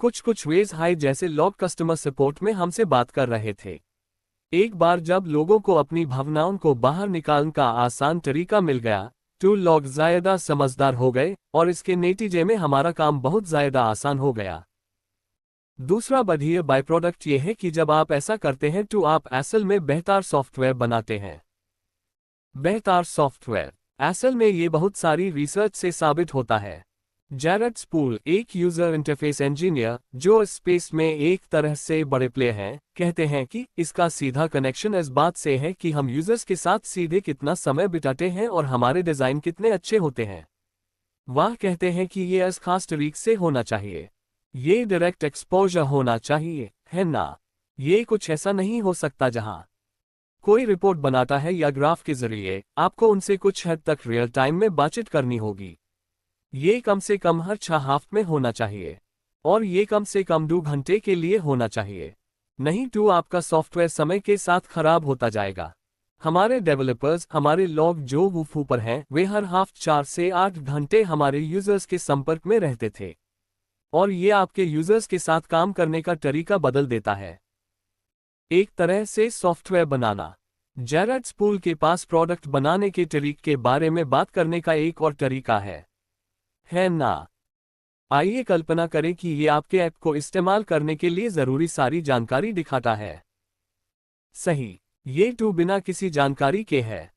A: कुछ वेज हाई जैसे लोग कस्टमर सपोर्ट में हमसे बात कर रहे थे। एक बार जब लोगों को अपनी भावनाओं को बाहर निकालने का आसान तरीका मिल गया तो लोग ज्यादा समझदार हो गए और इसके नतीजे में हमारा काम बहुत ज्यादा आसान हो गया। दूसरा बढ़िया बाय प्रोडक्ट यह है कि जब आप ऐसा करते हैं तो आप असल में बेहतर सॉफ्टवेयर बनाते हैं। बेहतर सॉफ्टवेयर असल में ये बहुत सारी रिसर्च से साबित होता है। जैरेड स्पूल, एक यूजर इंटरफेस इंजीनियर जो इस स्पेस में एक तरह से बड़े प्लेयर हैं, कहते हैं कि इसका सीधा कनेक्शन इस बात से है कि हम यूजर्स के साथ सीधे कितना समय बिताते हैं और हमारे डिजाइन कितने अच्छे होते हैं। वह कहते हैं कि ये इस खास तरीके से होना चाहिए, ये डायरेक्ट एक्सपोजर होना चाहिए, है ना। ये कुछ ऐसा नहीं हो सकता जहां कोई रिपोर्ट बनाता है या ग्राफ के जरिए, आपको उनसे कुछ हद तक रियल टाइम में बातचीत करनी होगी। ये कम से कम हर 6 हफ्ते में होना चाहिए, और ये कम से कम 2 घंटे के लिए होना चाहिए, नहीं तो आपका सॉफ्टवेयर समय के साथ खराब होता जाएगा। हमारे डेवलपर्स, हमारे लोग जो वूफो पर हैं, वे हर हफ्ते 4 से 8 घंटे हमारे यूजर्स के संपर्क में रहते थे, और ये आपके यूजर्स के साथ काम करने का तरीका बदल देता है। एक तरह से सॉफ्टवेयर बनाना। जैरेड स्पूल के पास प्रोडक्ट बनाने के तरीके के बारे में बात करने का एक और तरीका है ना। आइए कल्पना करें कि ये आपके ऐप को इस्तेमाल करने के लिए जरूरी सारी जानकारी दिखाता है। सही, ये टू बिना किसी जानकारी के है।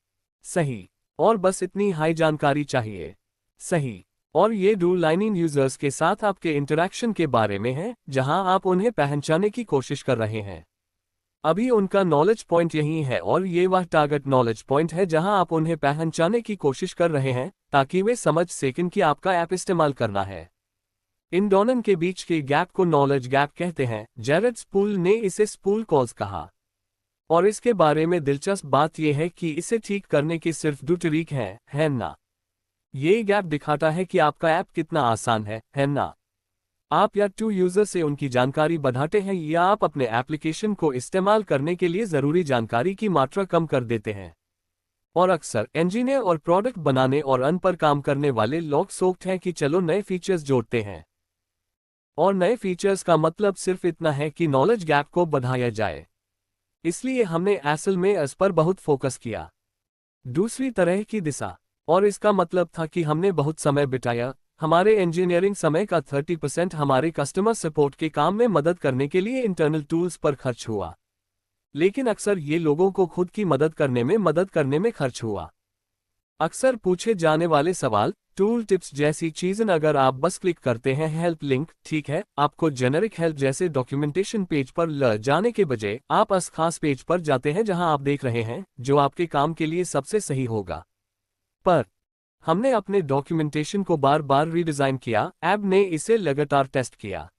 A: सही, और बस इतनी हाई जानकारी चाहिए। सही, और ये डू लाइनिंग यूजर्स के साथ आपके इंटरैक्शन के बारे में है जहां आप उन्हें पहचानने की कोशिश कर रहे हैं। अभी उनका नॉलेज पॉइंट यही है और ये वह टारगेट नॉलेज पॉइंट है जहां आप उन्हें पहचानने की कोशिश कर रहे हैं ताकि वे समझ सकें कि आपका ऐप इस्तेमाल करना है। इन दोनों के बीच के गैप को नॉलेज गैप कहते हैं। जैरेड स्पूल ने इसे स्पूल कॉल्स कहा, और इसके बारे में दिलचस्प बात यह है कि इसे ठीक करने के सिर्फ 2 तरीके हैं, है ना। ये गैप दिखाता है कि आपका ऐप कितना आसान है ना? आप या टू यूजर से उनकी जानकारी बढ़ाते हैं या आप अपने एप्लीकेशन को इस्तेमाल करने के लिए ज़रूरी जानकारी की मात्रा कम कर देते हैं। और अक्सर इंजीनियर और प्रोडक्ट बनाने और अन पर काम करने वाले लोग सोचते हैं कि चलो नए फीचर्स जोड़ते हैं। और नए फीचर्स का मतलब सिर्फ इतना है कि नॉलेज गैप को बढ़ाया जाए। इसलिए हमने असल में इस पर बहुत फोकस किया। दूसरी तरह की दिशा, और इसका मतलब था कि हमने बहुत समय बिताया। हमारे इंजीनियरिंग समय का 30% हमारे कस्टमर सपोर्ट के काम में मदद करने के लिए इंटरनल टूल्स पर खर्च हुआ। लेकिन अक्सर ये लोगों को खुद की मदद करने में खर्च हुआ। अक्सर पूछे जाने वाले सवाल, टूल टिप्स जैसी चीज़ें, अगर आप बस क्लिक करते हैं हेल्प लिंक, ठीक है, आपको जेनेरिक हेल्प जैसे डॉक्यूमेंटेशन पेज पर ले जाने के बजाय आप उस खास पेज पर जाते हैं जहां आप देख रहे हैं जो आपके काम के लिए सबसे सही होगा। पर हमने अपने डॉक्यूमेंटेशन को बार बार रीडिज़ाइन किया, ऐप ने इसे लगातार टेस्ट किया।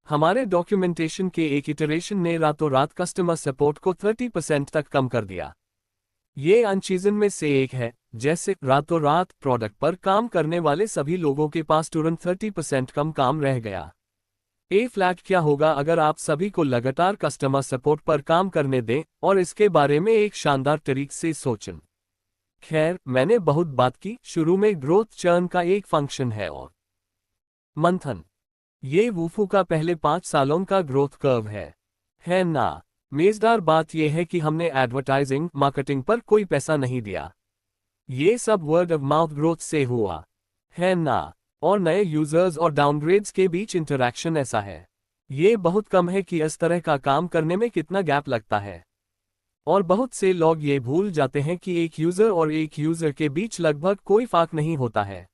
A: हमारे डॉक्यूमेंटेशन के एक इटरेशन ने रातों रात कस्टमर सपोर्ट को 30% तक कम कर दिया। ये अन चीज़न में से एक है, जैसे रातों रात प्रोडक्ट पर काम करने वाले सभी लोगों के पास तुरंत 30% कम काम रह गया। ए फ्लैट क्या होगा अगर आप सभी को लगातार कस्टमर सपोर्ट पर काम करने दें और इसके बारे में एक शानदार तरीके से सोचें। खैर, मैंने बहुत बात की। शुरू में ग्रोथ चर्न का एक फंक्शन है और मंथन। ये वूफू का पहले 5 सालों का ग्रोथ कर्व है ना? मजेदार बात यह है कि हमने एडवर्टाइजिंग मार्केटिंग पर कोई पैसा नहीं दिया। ये सब वर्ड ऑफ माउथ ग्रोथ से हुआ है ना? और नए यूजर्स और डाउनग्रेड्स के बीच इंटरैक्शन ऐसा है। ये बहुत कम है कि इस तरह का काम करने में कितना गैप लगता है। और बहुत से लोग ये भूल जाते हैं कि एक यूजर और एक यूजर के बीच लगभग कोई फर्क नहीं होता है।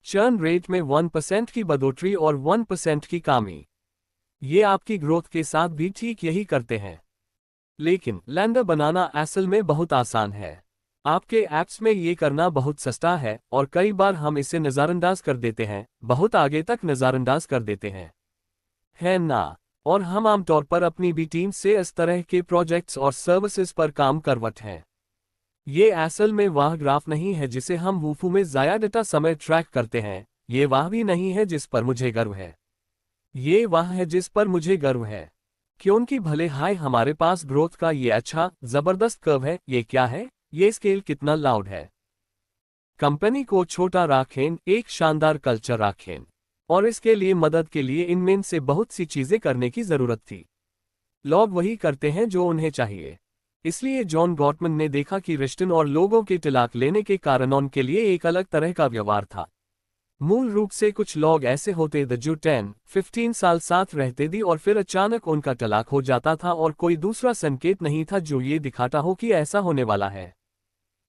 A: चर्न रेट में 1% की बढ़ोतरी और 1% की कमी, ये आपकी ग्रोथ के साथ भी ठीक यही करते हैं। लेकिन लैंडर बनाना असल में बहुत आसान है। आपके ऐप्स में ये करना बहुत सस्ता है और कई बार हम इसे नज़रअंदाज कर देते हैं, बहुत आगे तक नज़रअंदाज कर देते हैं, है ना? और हम आमतौर पर अपनी भी टीम से इस तरह के प्रोजेक्ट्स और सर्विसेज पर काम करवट हैं। ये असल में वह ग्राफ नहीं है जिसे हम वूफू में ज़्यादा समय ट्रैक करते हैं। ये वह भी नहीं है जिस पर मुझे गर्व है। ये वह है जिस पर मुझे गर्व है। क्योंकि भले हाय हमारे पास ग्रोथ का ये अच्छा जबरदस्त कर्व है, ये क्या है? ये स्केल कितना लाउड है। कंपनी को छोटा रखें, एक शानदार कल्चर रखें, और इसके लिए मदद के लिए इनमें से बहुत सी चीजें करने की जरूरत थी। लोग वही करते हैं जो उन्हें चाहिए। इसलिए जॉन गॉटमन ने देखा कि रिश्तन और लोगों के तलाक लेने के कारण उनके लिए एक अलग तरह का व्यवहार था। मूल रूप से कुछ लोग ऐसे होते थे जो 10-15 साल साथ रहते थे और फिर अचानक उनका तलाक हो जाता था और कोई दूसरा संकेत नहीं था जो ये दिखाता हो कि ऐसा होने वाला है।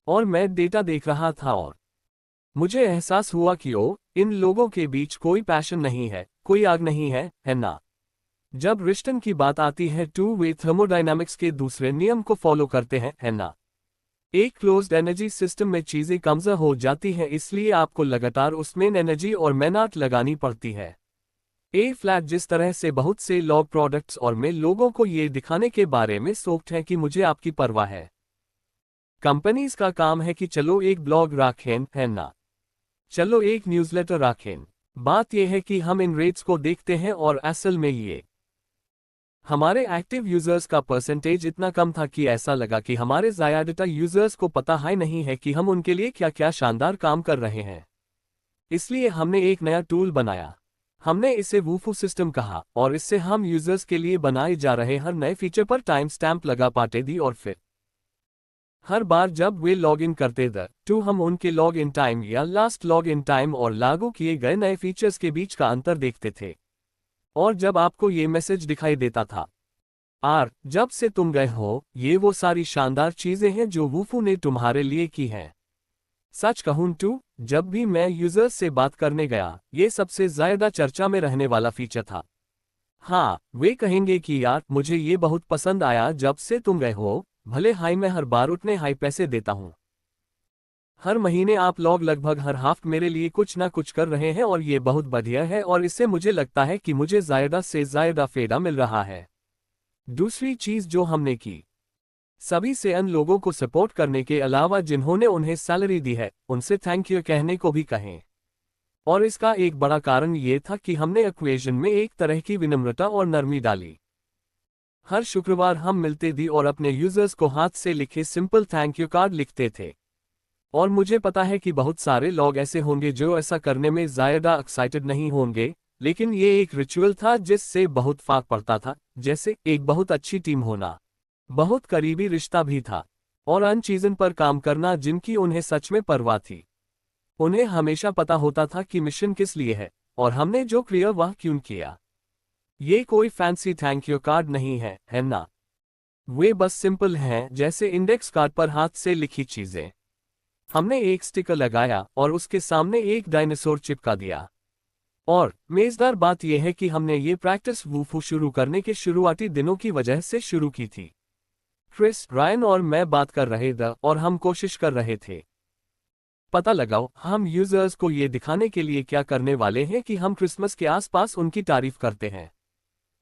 A: और मैं डेटा देख रहा था और मुझे एहसास हुआ कि इन लोगों के बीच कोई पैशन नहीं है, कोई आग नहीं है ना? जब रिश्तन की बात आती है, टू वे थर्मोडायनामिक्स के दूसरे नियम को फॉलो करते हैं, है ना? एक क्लोज्ड एनर्जी सिस्टम में चीजें कमजोर हो जाती हैं, इसलिए आपको लगातार उसमें एनर्जी और मेहनत लगानी पड़ती है। ए फ्लैट जिस तरह से बहुत से लोग प्रोडक्ट्स और में लोगों को ये दिखाने के बारे में सोचते हैं कि मुझे आपकी परवाह है। कंपनीज का काम है कि चलो एक ब्लॉग रखें, है ना? चलो एक न्यूज़लेटर रखें। बात यह है कि हम इन रेट्स को देखते हैं और असल में ये हमारे एक्टिव यूजर्स का परसेंटेज इतना कम था कि ऐसा लगा कि हमारे ज़्यादातर यूजर्स को पता ही नहीं है कि हम उनके लिए क्या क्या शानदार काम कर रहे हैं। इसलिए हमने एक नया टूल बनाया। हमने इसे वूफू सिस्टम कहा और इससे हम यूजर्स के लिए बनाए जा रहे हर नए फीचर पर टाइम स्टैम्प लगा पाते थे और फिर हर बार जब वे लॉग इन करते थे तो हम उनके लॉग इन टाइम या लास्ट लॉग इन टाइम और लागू किए गए नए फीचर्स के बीच का अंतर देखते थे। और जब आपको ये मैसेज दिखाई देता था, जब से तुम गए हो, ये वो सारी शानदार चीजें हैं जो वूफू ने तुम्हारे लिए की हैं। सच कहूं तो जब भी मैं यूजर्स से बात करने गया, ये सबसे ज्यादा चर्चा में रहने वाला फीचर था। हाँ, वे कहेंगे कि मुझे ये बहुत पसंद आया जब से तुम गए हो, भले हाई मैं हर बार उतने हाई पैसे देता हूं। हर महीने आप लोग लगभग हर हफ्ते मेरे लिए कुछ ना कुछ कर रहे हैं और ये बहुत बढ़िया है और इससे मुझे लगता है कि मुझे ज्यादा से ज्यादा फायदा मिल रहा है। दूसरी चीज जो हमने की, सभी से अन्य लोगों को सपोर्ट करने के अलावा जिन्होंने उन्हें सैलरी दी है उनसे थैंक यू कहने को भी कहें। और इसका एक बड़ा कारण ये था कि हमने इक्वेशन में एक तरह की विनम्रता और नरमी डाली। हर शुक्रवार हम मिलते थे और अपने यूजर्स को हाथ से लिखे सिंपल थैंक यू कार्ड लिखते थे। और मुझे पता है कि बहुत सारे लोग ऐसे होंगे जो ऐसा करने में ज़्यादा एक्साइटेड नहीं होंगे, लेकिन ये एक रिचुअल था जिससे बहुत फर्क पड़ता था, जैसे एक बहुत अच्छी टीम होना, बहुत करीबी रिश्ता भी था, और अन्य चीज़ों पर काम करना जिनकी उन्हें सच में परवाह थी। उन्हें हमेशा पता होता था कि मिशन किस लिए है, और हमने जो किया वह क्यों किया। ये कोई फैंसी थैंक यू कार्ड नहीं है ना? वे बस सिंपल हैं, जैसे इंडेक्स कार्ड पर हाथ से लिखी चीजें। हमने एक स्टिकर लगाया और उसके सामने एक डायनासोर चिपका दिया। और मजेदार बात यह है कि हमने ये प्रैक्टिस वूफू शुरू करने के शुरुआती दिनों की वजह से शुरू की थी। क्रिस, रायन और मैं बात कर रहे थे और हम कोशिश कर रहे थे। पता लगाओ हम यूजर्स को ये दिखाने के लिए क्या करने वाले हैं कि हम क्रिसमस के आसपास उनकी तारीफ करते हैं।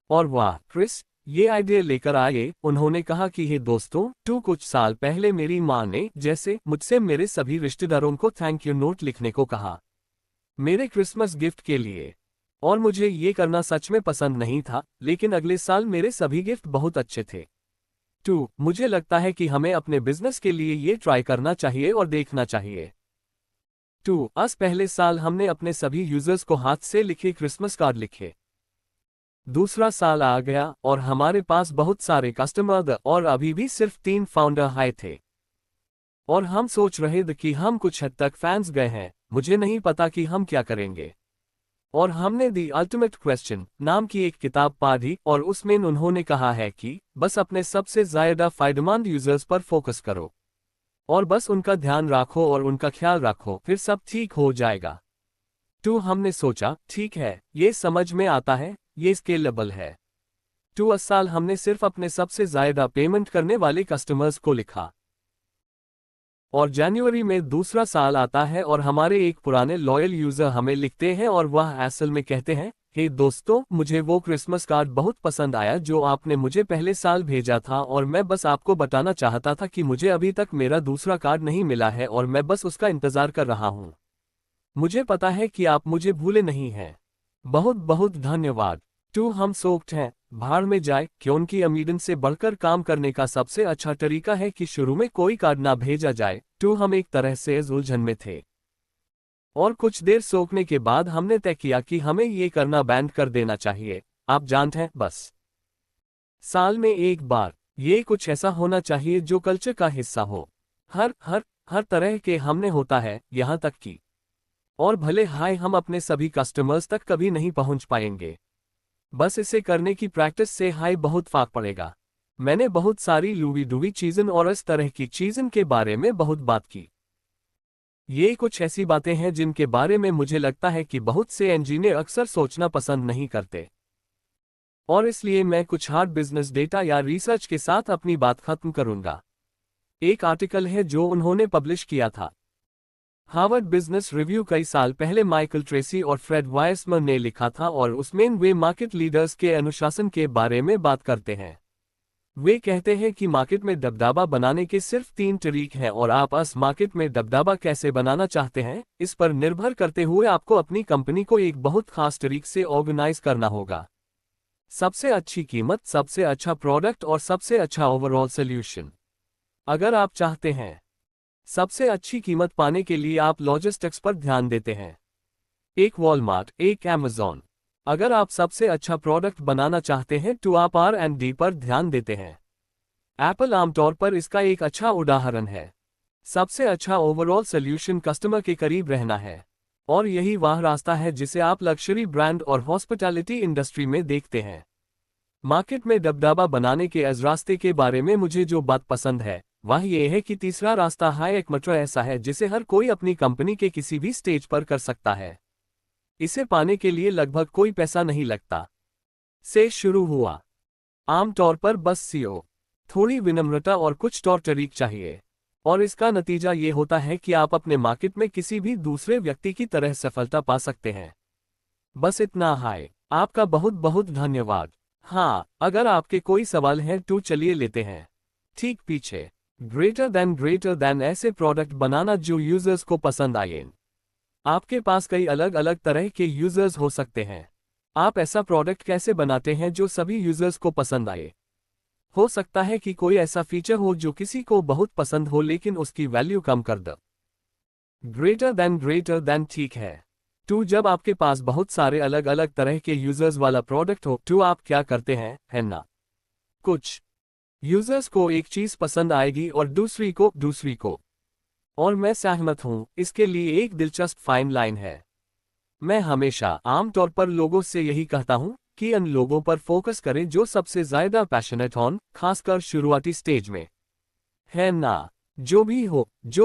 A: और वाह क्रिस, ये आइडिया लेकर आए। उन्होंने कहा कि हे दोस्तों, कुछ साल पहले मेरी माँ ने जैसे मुझसे मेरे सभी रिश्तेदारों को थैंक यू नोट लिखने को कहा मेरे क्रिसमस गिफ्ट के लिए। और मुझे ये करना सच में पसंद नहीं था, लेकिन अगले साल मेरे सभी गिफ्ट बहुत अच्छे थे। मुझे लगता है कि हमें अपने बिजनेस के लिए ये ट्राई करना चाहिए और देखना चाहिए। पहले साल हमने अपने सभी यूजर्स को हाथ से लिखे क्रिसमस कार्ड लिखे। दूसरा साल आ गया और हमारे पास बहुत सारे कस्टमर और अभी भी सिर्फ 3 फाउंडर आए थे। और हम सोच रहे थे कि हम कुछ हद तक फैंस गए हैं, मुझे नहीं पता कि हम क्या करेंगे। और हमने दी अल्टीमेट क्वेश्चन नाम की एक किताब पढ़ी और उसमें उन्होंने कहा है कि बस अपने सबसे ज्यादा फायदेमंद यूजर्स पर फोकस करो और बस उनका ध्यान रखो और उनका ख्याल रखो, फिर सब ठीक हो जाएगा। हमने सोचा ठीक है, ये समझ में आता है, ये स्केलेबल है। इस साल हमने सिर्फ अपने सबसे ज्यादा पेमेंट करने वाले कस्टमर्स को लिखा। और जनवरी में दूसरा साल आता है और हमारे एक पुराने लॉयल यूजर हमें लिखते हैं और वह असल में कहते हैं, हे दोस्तों, मुझे वो क्रिसमस कार्ड बहुत पसंद आया जो आपने मुझे पहले साल भेजा था और मैं बस आपको बताना चाहता था कि मुझे अभी तक मेरा दूसरा कार्ड नहीं मिला है और मैं बस उसका इंतजार कर रहा हूँ। मुझे पता है कि आप मुझे भूले नहीं हैं। बहुत बहुत धन्यवाद। हम सोक्ड हैं, भाड़ में जाए, क्योंकि अमीडन से बढ़कर काम करने का सबसे अच्छा तरीका है कि शुरू में कोई कार्ड ना भेजा जाए। हम एक तरह से उलझन में थे और कुछ देर सोखने के बाद हमने तय किया कि हमें ये करना बैंड कर देना चाहिए। आप जानते हैं, बस साल में एक बार ये कुछ ऐसा होना चाहिए जो कल्चर का हिस्सा हो। हर तरह के हमने होता है, यहाँ तक कि और भले हम अपने सभी कस्टमर्स तक कभी नहीं पहुंच पाएंगे, बस इसे करने की प्रैक्टिस से बहुत फर्क पड़ेगा। मैंने बहुत सारी लूवी डूवी चीज़न और इस तरह की चीज़न के बारे में बहुत बात की। ये कुछ ऐसी बातें हैं जिनके बारे में मुझे लगता है कि बहुत से इंजीनियर अक्सर सोचना पसंद नहीं करते, और इसलिए मैं कुछ हार्ड बिजनेस डेटा या रिसर्च के साथ अपनी बात खत्म करूंगा। एक आर्टिकल है जो उन्होंने पब्लिश किया था हार्वर्ड बिजनेस रिव्यू कई साल पहले माइकल ट्रेसी और फ्रेड वायसमैन ने लिखा था, और उसमें वे मार्केट लीडर्स के अनुशासन के बारे में बात करते हैं। वे कहते हैं कि मार्केट में दबदबा बनाने के सिर्फ 3 तरीके हैं और आप इस मार्केट में दबदबा कैसे बनाना चाहते हैं, इस पर निर्भर करते हुए आपको अपनी कंपनी को एक बहुत खास तरीके से ऑर्गेनाइज करना होगा। सबसे अच्छी कीमत, सबसे अच्छा प्रोडक्ट और सबसे अच्छा ओवरऑल सोल्यूशन। अगर आप चाहते हैं सबसे अच्छी कीमत पाने के लिए आप लॉजिस्टिक्स पर ध्यान देते हैं, एक वॉलमार्ट, एक अमेज़न। अगर आप सबसे अच्छा प्रोडक्ट बनाना चाहते हैं तो आप R&D पर ध्यान देते हैं। एप्पल आमतौर पर इसका एक अच्छा उदाहरण है। सबसे अच्छा ओवरऑल सोल्यूशन कस्टमर के करीब रहना है, और यही वह रास्ता है जिसे आप लग्जरी ब्रांड और हॉस्पिटैलिटी इंडस्ट्री में देखते हैं। मार्केट में दबदबा बनाने के इस रास्ते के बारे में मुझे जो बात पसंद है वह यह है कि तीसरा रास्ता एकमात्र ऐसा है जिसे हर कोई अपनी कंपनी के किसी भी स्टेज पर कर सकता है। इसे पाने के लिए लगभग कोई पैसा नहीं लगता। से शुरू हुआ। आमतौर पर बस सीओ, थोड़ी विनम्रता और कुछ तौर तरीके चाहिए, और इसका नतीजा ये होता है कि आप अपने मार्केट में किसी भी दूसरे व्यक्ति की तरह सफलता पा सकते हैं। बस इतना आपका बहुत बहुत धन्यवाद। हाँ, अगर आपके कोई सवाल है तो चलिए लेते हैं। ठीक पीछे। ग्रेटर देन ऐसे प्रोडक्ट बनाना जो यूजर्स को पसंद आए। आपके पास कई अलग अलग तरह के यूजर्स हो सकते हैं। आप ऐसा प्रोडक्ट कैसे बनाते हैं जो सभी यूजर्स को पसंद आए? हो सकता है कि कोई ऐसा फीचर हो जो किसी को बहुत पसंद हो लेकिन उसकी वैल्यू कम कर दे। ग्रेटर देन ठीक है। टू जब आपके पास बहुत सारे अलग अलग तरह के यूजर्स वाला प्रोडक्ट हो टू आप क्या करते हैं, है ना? कुछ यूजर्स को एक चीज पसंद आएगी और दूसरी को। और मैं सहमत हूं, इसके लिए एक दिलचस्प फाइन लाइन है। मैं हमेशा आमतौर पर लोगों से यही कहता हूं कि उन लोगों पर फोकस करें जो सबसे ज्यादा पैशनेट हों, खासकर शुरुआती स्टेज में। है ना? जो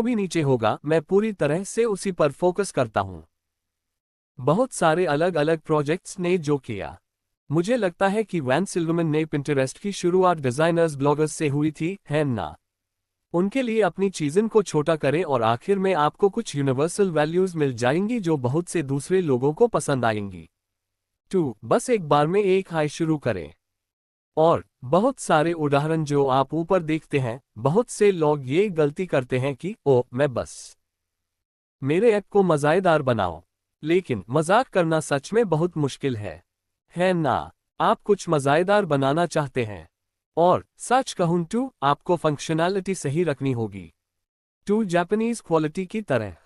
A: भी नीचे होगा मैं पूरी तरह से उसी पर फोकस करता हूं। बहुत सारे अलग अलग प्रोजेक्ट्स ने जो किया। मुझे लगता है कि वैन सिल्वरमैन ने पिंटरेस्ट की शुरुआत डिजाइनर्स ब्लॉगर्स से हुई थी, है ना? उनके लिए अपनी चीज़न को छोटा करें और आखिर में आपको कुछ यूनिवर्सल वैल्यूज मिल जाएंगी जो बहुत से दूसरे लोगों को पसंद आएंगी। बस एक बार में एक हाई शुरू करें। और बहुत सारे उदाहरण जो आप ऊपर देखते हैं, बहुत से लोग ये गलती करते हैं कि मैं बस मेरे ऐप को मज़ेदार बनाओ। लेकिन मजाक करना सच में बहुत मुश्किल है ना? आप कुछ मज़ेदार बनाना चाहते हैं। और सच कहूं आपको फंक्शनैलिटी सही रखनी होगी। जापानीज क्वालिटी की तरह।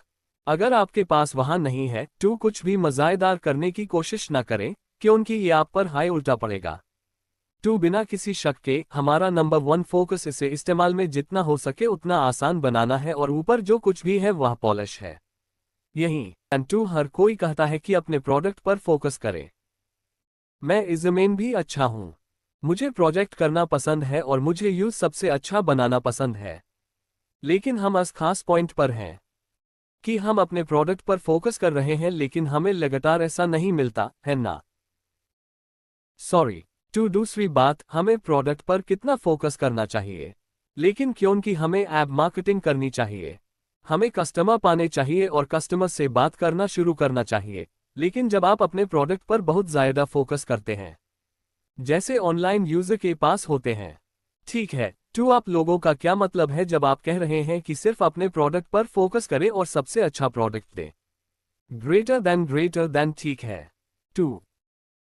A: अगर आपके पास वहां नहीं है कुछ भी मज़ेदार करने की कोशिश न करें, क्योंकि ये आप पर हाई उल्टा पड़ेगा। बिना किसी शक के हमारा नंबर 1 फोकस इसे इस्तेमाल में जितना हो सके उतना आसान बनाना है और ऊपर जो कुछ भी है वह पॉलिश है। यही हर कोई कहता है कि अपने प्रोडक्ट पर फोकस करें। मैं इसमें भी अच्छा हूं। मुझे प्रोजेक्ट करना पसंद है और मुझे यूज सबसे अच्छा बनाना पसंद है। लेकिन हम इस खास पॉइंट पर हैं कि हम अपने प्रोडक्ट पर फोकस कर रहे हैं लेकिन हमें लगातार ऐसा नहीं मिलता, है ना? सॉरी। दूसरी बात, हमें प्रोडक्ट पर कितना फोकस करना चाहिए। लेकिन क्योंकि हमें ऐप मार्केटिंग करनी चाहिए, हमें कस्टमर पाने चाहिए और कस्टमर से बात करना शुरू करना चाहिए। लेकिन जब आप अपने प्रोडक्ट पर बहुत ज़्यादा फोकस करते हैं, जैसे ऑनलाइन यूजर के पास होते हैं, ठीक है, आप लोगों का क्या मतलब है जब आप कह रहे हैं कि सिर्फ अपने प्रोडक्ट पर फोकस करें और सबसे अच्छा प्रोडक्ट दें? ग्रेटर देन ठीक है।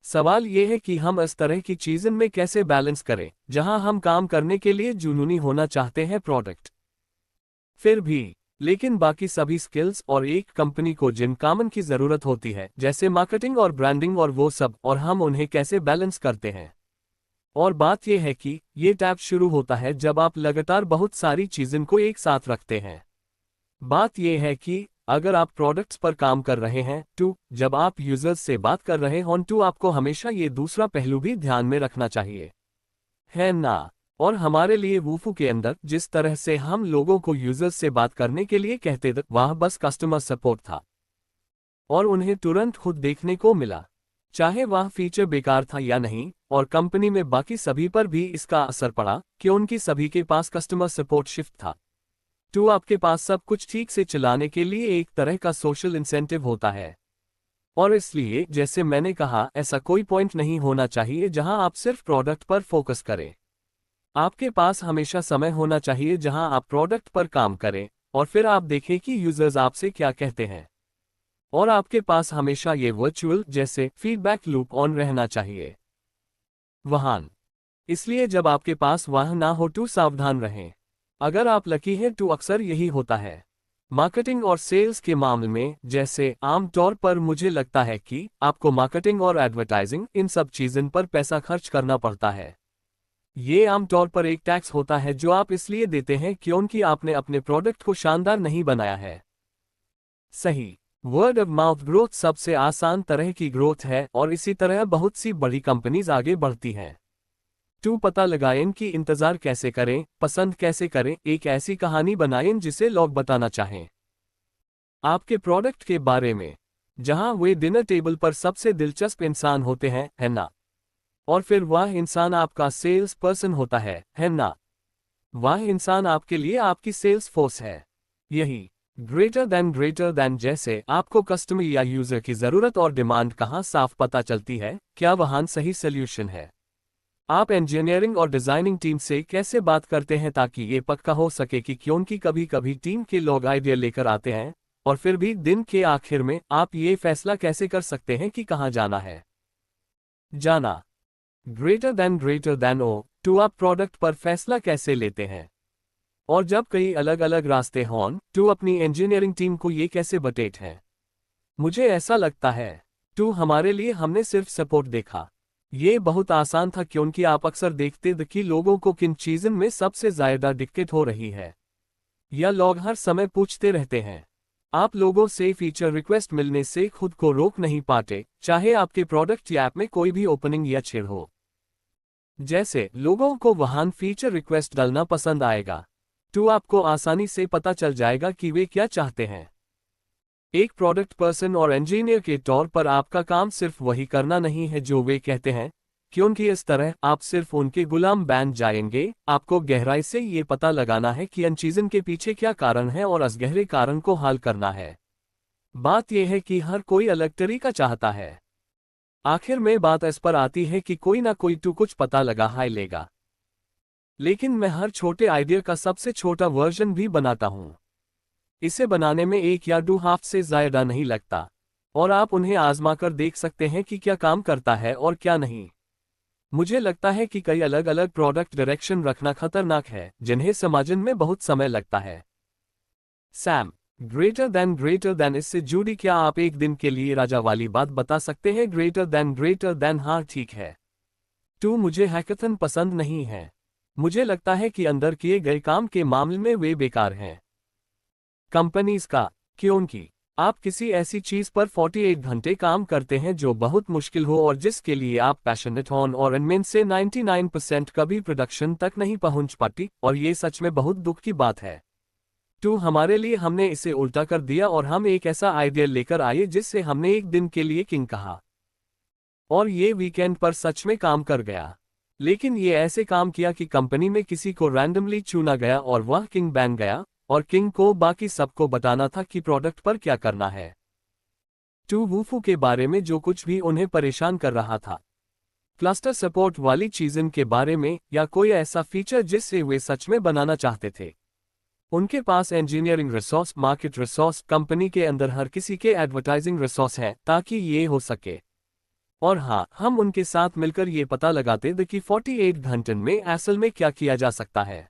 A: सवाल यह है कि हम इस तरह की चीज़न में कैसे बैलेंस करें, जहां हम काम करने के लिए जुनूनी होना चाहते हैं प्रोडक्ट फिर भी, लेकिन बाकी सभी स्किल्स और एक कंपनी को जिन कामन की ज़रूरत होती है, जैसे मार्केटिंग और ब्रांडिंग और वो सब, और हम उन्हें कैसे बैलेंस करते हैं। और बात यह है कि ये टैप शुरू होता है जब आप लगातार बहुत सारी चीज़ों को एक साथ रखते हैं। बात यह है कि अगर आप प्रोडक्ट्स पर काम कर रहे हैं जब आप यूजर्स से बात कर रहे हों आपको हमेशा ये दूसरा पहलू भी ध्यान में रखना चाहिए, है ना? और हमारे लिए वूफू के अंदर जिस तरह से हम लोगों को यूजर्स से बात करने के लिए कहते थे वह बस कस्टमर सपोर्ट था। और उन्हें तुरंत खुद देखने को मिला, चाहे वह फीचर बेकार था या नहीं, और कंपनी में बाकी सभी पर भी इसका असर पड़ा क्योंकि सभी के पास कस्टमर सपोर्ट शिफ्ट था। आपके पास सब कुछ ठीक से चलाने के लिए एक तरह का सोशल इंसेंटिव होता है। और इसलिए जैसे मैंने कहा, ऐसा कोई पॉइंट नहीं होना चाहिए जहां आप सिर्फ प्रोडक्ट पर फोकस करें। आपके पास हमेशा समय होना चाहिए जहां आप प्रोडक्ट पर काम करें और फिर आप देखें कि यूजर्स आपसे क्या कहते हैं। और आपके पास हमेशा ये वर्चुअल जैसे फीडबैक लूप ऑन रहना चाहिए वहां। इसलिए जब आपके पास वह ना हो सावधान रहें। अगर आप लकी हैं अक्सर यही होता है। मार्केटिंग और सेल्स के मामले में, जैसे आमतौर पर मुझे लगता है कि आपको मार्केटिंग और एडवर्टाइजिंग इन सब चीज़ों पर पैसा खर्च करना पड़ता है। ये आमतौर पर एक टैक्स होता है जो आप इसलिए देते हैं क्योंकि आपने अपने प्रोडक्ट को शानदार नहीं बनाया है। सही। वर्ड ऑफ माउथ ग्रोथ सबसे आसान तरह की ग्रोथ है और इसी तरह बहुत सी बड़ी कंपनीज आगे बढ़ती हैं। पता लगाएं कि इंतजार कैसे करें, पसंद कैसे करें, एक ऐसी कहानी बनाएं जिसे लोग बताना चाहें आपके प्रोडक्ट के बारे में, जहां वे डिनर टेबल पर सबसे दिलचस्प इंसान होते हैं, है ना? और फिर वह इंसान आपका सेल्स पर्सन होता है ना? वह इंसान आपके लिए आपकी सेल्स फोर्स है। यही ग्रेटर देन जैसे आपको कस्टमर या यूजर की जरूरत और डिमांड कहां साफ पता चलती है, क्या वहां सही सोल्यूशन है। आप इंजीनियरिंग और डिजाइनिंग टीम से कैसे बात करते हैं ताकि ये पक्का हो सके कि क्योंकि कभी कभी टीम के लोग आइडिया लेकर आते हैं और फिर भी दिन के आखिर में आप ये फैसला कैसे कर सकते हैं कि कहाँ जाना है। जाना। ग्रेटर देन ओ टू आप प्रोडक्ट पर फैसला कैसे लेते हैं और जब कई अलग अलग रास्ते हों टू अपनी इंजीनियरिंग टीम को ये कैसे बटेट है। मुझे ऐसा लगता है टू हमारे लिए हमने सिर्फ सपोर्ट देखा। ये बहुत आसान था क्योंकि आप अक्सर देखते थे कि लोगों को किन चीज़ों में सबसे ज़्यादा दिक्कत हो रही है या लोग हर समय पूछते रहते हैं। आप लोगों से फीचर रिक्वेस्ट मिलने से खुद को रोक नहीं पाते, चाहे आपके प्रोडक्ट या ऐप में कोई भी ओपनिंग या छेड़ हो। जैसे लोगों को वहां फीचर रिक्वेस्ट डालना पसंद आएगा तो आपको आसानी से पता चल जाएगा कि वे क्या चाहते हैं। एक प्रोडक्ट पर्सन और इंजीनियर के तौर पर आपका काम सिर्फ वही करना नहीं है जो वे कहते हैं, क्योंकि इस तरह आप सिर्फ उनके गुलाम बन जाएंगे। आपको गहराई से ये पता लगाना है कि इन चीज़ों के पीछे क्या कारण है और उस गहरे कारण को हल करना है। बात यह है कि हर कोई अलग तरीका चाहता है। आखिर में बात इस पर आती है कि कोई ना कोई तो कुछ पता लगा ही लेगा, लेकिन मैं हर छोटे आइडिया का सबसे छोटा वर्जन भी बनाता हूँ। इसे बनाने में 1 या 2 हफ्ते से ज़्यादा नहीं लगता और आप उन्हें आजमा कर देख सकते हैं कि क्या काम करता है और क्या नहीं। मुझे लगता है कि कई अलग अलग प्रोडक्ट डायरेक्शन रखना खतरनाक है जिन्हें समझने में बहुत समय लगता है। सैम। ग्रेटर देन इससे जुड़ी क्या आप एक दिन के लिए राजा वाली बात बता सकते हैं। ग्रेटर देन हाँ ठीक है। टू मुझे हैकाथन पसंद नहीं है। मुझे लगता है कि अंदर किए गए काम के मामले में वे बेकार हैं। कंपनीज का, क्योंकि आप किसी ऐसी चीज पर 48 घंटे काम करते हैं जो बहुत मुश्किल हो और जिसके लिए आप पैशनेट हों और इनमें से 99% कभी प्रोडक्शन तक नहीं पहुंच पाती, और ये सच में बहुत दुख की बात है। तो हमारे लिए हमने इसे उल्टा कर दिया और हम एक ऐसा आइडिया लेकर आए जिससे हमने एक दिन के लिए किंग कहा और ये वीकेंड पर सच में काम कर गया। लेकिन ये ऐसे काम किया कि कंपनी में किसी को रैंडमली चुना गया और वह किंग बन गया और किंग को बाकी सबको बताना था कि प्रोडक्ट पर क्या करना है। टू वूफू के बारे में जो कुछ भी उन्हें परेशान कर रहा था, क्लस्टर सपोर्ट वाली चीज़ों के बारे में या कोई ऐसा फीचर जिससे वे सच में बनाना चाहते थे। उनके पास engineering resource, market resource, company के अंदर हर किसी के एडवर्टाइजिंग रिसोर्स है ताकि ये हो सके। और हाँ, हम उनके साथ मिलकर ये पता लगाते थे कि 48 घंटे में असल में क्या किया जा सकता है।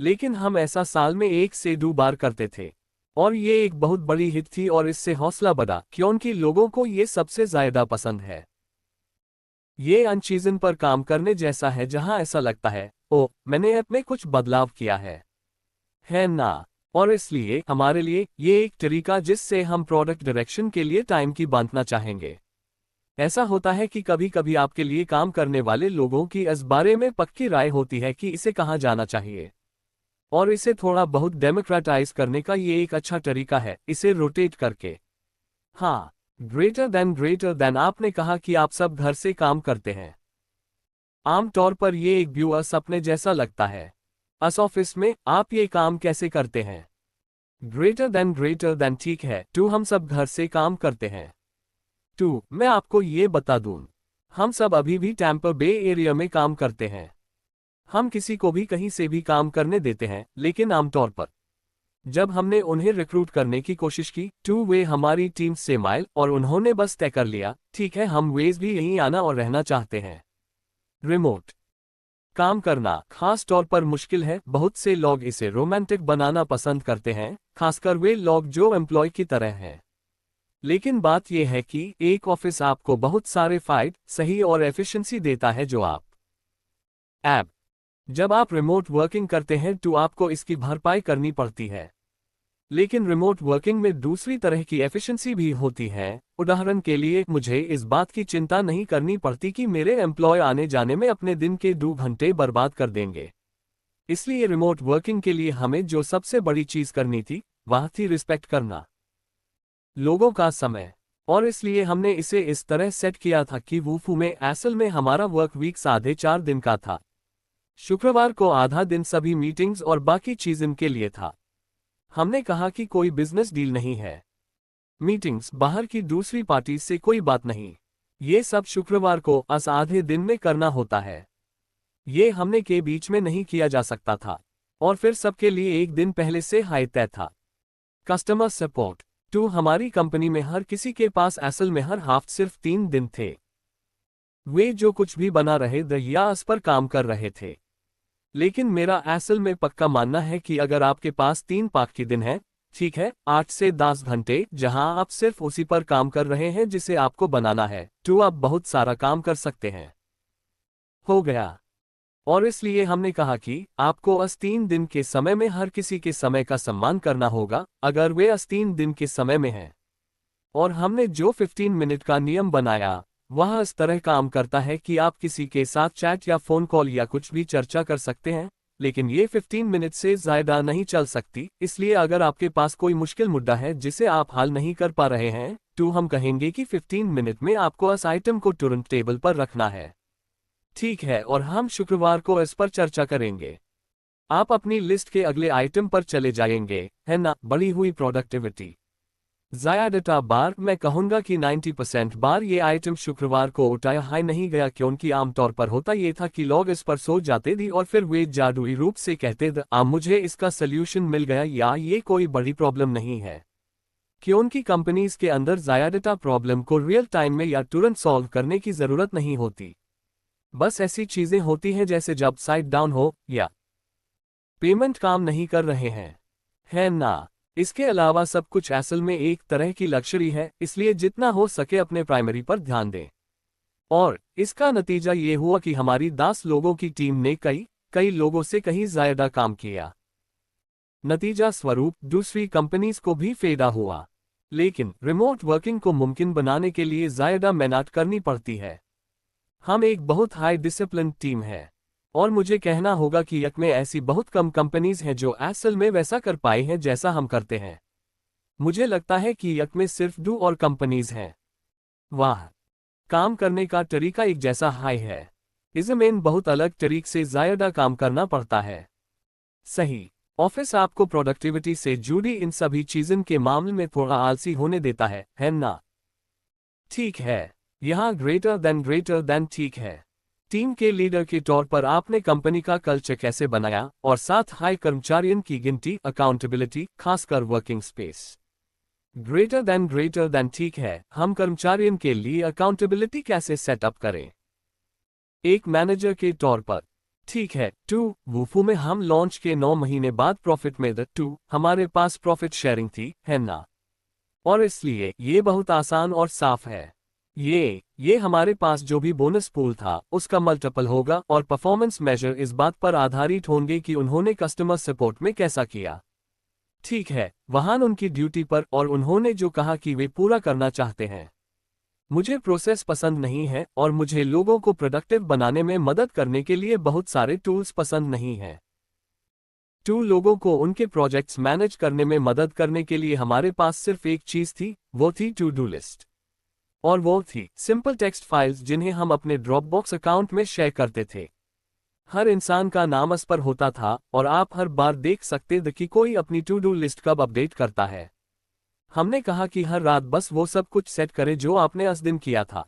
A: लेकिन हम ऐसा साल में 1 से 2 बार करते थे और ये एक बहुत बड़ी हिट थी और इससे हौसला बढ़ा क्योंकि लोगों को ये सबसे ज्यादा पसंद है। ये अन चीज़न पर काम करने जैसा है जहां ऐसा लगता है ओ मैंने ऐप में कुछ बदलाव किया है ना। और इसलिए हमारे लिए ये एक तरीका जिससे हम प्रोडक्ट डायरेक्शन के लिए टाइम की बांटना चाहेंगे। ऐसा होता है कि कभी कभी आपके लिए काम करने वाले लोगों की इस बारे में पक्की राय होती है कि इसे कहाँ जाना चाहिए, और इसे थोड़ा बहुत डेमोक्रेटाइज करने का ये एक अच्छा तरीका है, इसे रोटेट करके। हाँ, ग्रेटर देन आपने कहा कि आप सब घर से काम करते हैं। आमतौर पर ये एक व्यूअर सपने जैसा लगता है। अस ऑफिस में आप ये काम कैसे करते हैं। ग्रेटर देन ठीक है टू हम सब घर से काम करते हैं। टू मैं आपको ये बता दूं, हम सब अभी भी टैम्पा बे एरिया में काम करते हैं। हम किसी को भी कहीं से भी काम करने देते हैं, लेकिन आमतौर पर जब हमने उन्हें रिक्रूट करने की कोशिश की टू वे हमारी टीम से माइल और उन्होंने बस तय कर लिया ठीक है हम वेज भी यहीं आना और रहना चाहते हैं। रिमोट काम करना खास तौर पर मुश्किल है। बहुत से लोग इसे रोमांटिक बनाना पसंद करते हैं, खासकर वे लोग जो एम्प्लॉय की तरह हैं। लेकिन बात यह है कि एक ऑफिस आपको बहुत सारे फायदे, सही और एफिशिएंसी देता है जो आप ऐप जब आप रिमोट वर्किंग करते हैं तो आपको इसकी भरपाई करनी पड़ती है। लेकिन रिमोट वर्किंग में दूसरी तरह की एफिशिएंसी भी होती है। उदाहरण के लिए मुझे इस बात की चिंता नहीं करनी पड़ती कि मेरे एम्प्लॉय आने जाने में अपने दिन के 2 घंटे बर्बाद कर देंगे। इसलिए रिमोट वर्किंग के लिए हमें जो सबसे बड़ी चीज करनी थी वह थी रिस्पेक्ट करना लोगों का समय। और इसलिए हमने इसे इस तरह सेट किया था कि वूफू में असल में हमारा वर्क वीक 4.5 दिन का था। शुक्रवार को आधा दिन सभी मीटिंग्स और बाकी चीज़ों के लिए था। हमने कहा कि कोई बिजनेस डील नहीं है, मीटिंग्स, बाहर की दूसरी पार्टी से कोई बात नहीं, ये सब शुक्रवार को आधे दिन में करना होता है। ये हमने के बीच में नहीं किया जा सकता था, और फिर सबके लिए एक दिन पहले से हाई तय था। कस्टमर सपोर्ट 2 हमारी कंपनी में हर किसी के पास असल में हर हफ्ते सिर्फ 3 दिन थे। वे जो कुछ भी बना रहे थे या इस पर काम कर रहे थे। लेकिन मेरा असल में पक्का मानना है कि अगर आपके पास 3 बाकी दिन है, ठीक है, 8 से 10 घंटे, जहां आप सिर्फ उसी पर काम कर रहे हैं जिसे आपको बनाना है, तो आप बहुत सारा काम कर सकते हैं। हो गया। और इसलिए हमने कहा कि आपको इस 3 दिन के समय में हर किसी के समय का सम्मान करना होगा, अगर वे इस 3 दिन के समय में हैं। और हमने जो 15 मिनट का नियम बनाया, वह इस तरह काम करता है कि आप किसी के साथ चैट या फोन कॉल या कुछ भी चर्चा कर सकते हैं, लेकिन ये 15 मिनट से ज़्यादा नहीं चल सकती। इसलिए अगर आपके पास कोई मुश्किल मुद्दा है जिसे आप हल नहीं कर पा रहे हैं, तो हम कहेंगे कि 15 मिनट में आपको इस आइटम को तुरंत टेबल पर रखना है। ठीक है, और हम शुक्रवार को इस पर चर्चा करेंगे। आप अपनी लिस्ट के अगले आइटम पर चले जाएंगे, है ना? बढ़ी हुई प्रोडक्टिविटी। ज़्यादातर बार मैं कहूंगा कि 90% बार ये आइटम शुक्रवार को उठाया हाई नहीं गया, क्योंकि आमतौर पर होता ये था कि लोग इस पर सो जाते थे और फिर वे जादुई रूप से कहते थे मुझे इसका सल्यूशन मिल गया या ये कोई बड़ी प्रॉब्लम नहीं है। क्योंकि कंपनीज के अंदर ज़्यादातर प्रॉब्लम को रियल टाइम में या तुरंत सॉल्व करने की ज़रूरत नहीं होती। बस ऐसी चीज़ें होती हैं जैसे जब साइट डाउन हो या पेमेंट काम नहीं कर रहे हैं, है ना? इसके अलावा सब कुछ असल में एक तरह की लक्जरी है, इसलिए जितना हो सके अपने प्राइमरी पर ध्यान दें। और इसका नतीजा ये हुआ कि हमारी 10 लोगों की टीम ने कई लोगों से कहीं ज्यादा काम किया। नतीजा स्वरूप दूसरी कंपनीज को भी फायदा हुआ, लेकिन रिमोट वर्किंग को मुमकिन बनाने के लिए ज्यादा मेहनत करनी पड़ती है। हम एक बहुत हाई डिसिप्लिन टीम है, और मुझे कहना होगा कि यक में ऐसी बहुत कम कंपनीज हैं जो असल में वैसा कर पाए हैं जैसा हम करते हैं। मुझे लगता है कि यक में सिर्फ 2 और कंपनीज हैं। वाह, काम करने का तरीका एक जैसा हाई है, इसमें बहुत अलग तरीके से ज्यादा काम करना पड़ता है। सही, ऑफिस आपको प्रोडक्टिविटी से जुड़ी इन सभी चीज़ों के मामले में थोड़ा आलसी होने देता है ना? ठीक है, यहाँ ग्रेटर देन ठीक है। टीम के लीडर के तौर पर आपने कंपनी का कल्चर कैसे बनाया और साथ हाई कर्मचारियों की गिनती, अकाउंटेबिलिटी, खासकर वर्किंग स्पेस। ग्रेटर देन ठीक है, हम कर्मचारियों के लिए अकाउंटेबिलिटी कैसे सेटअप करें? एक मैनेजर के तौर पर, ठीक है। 2 वूफू में हम लॉन्च के 9 महीने बाद प्रॉफिट में 2 हमारे पास प्रॉफिट शेयरिंग थी, है ना? और इसलिए ये बहुत आसान और साफ है। ये हमारे पास जो भी बोनस पूल था उसका मल्टीपल होगा, और परफॉर्मेंस मेजर इस बात पर आधारित होंगे कि उन्होंने कस्टमर सपोर्ट में कैसा किया। ठीक है, वहां उनकी ड्यूटी पर, और उन्होंने जो कहा कि वे पूरा करना चाहते हैं। मुझे प्रोसेस पसंद नहीं है, और मुझे लोगों को प्रोडक्टिव बनाने में मदद करने के लिए बहुत सारे टूल्स पसंद नहीं है। 2 लोगों को उनके प्रोजेक्ट्स मैनेज करने में मदद करने के लिए हमारे पास सिर्फ एक चीज थी, वो थी टू डू लिस्ट। और वो थी सिंपल टेक्स्ट फाइल्स जिन्हें हम अपने ड्रॉपबॉक्स अकाउंट में शेयर करते थे। हर इंसान का नाम इस पर होता था, और आप हर बार देख सकते थे कि कोई अपनी टू डू लिस्ट कब अपडेट करता है। हमने कहा कि हर रात बस वो सब कुछ सेट करें जो आपने उस दिन किया था,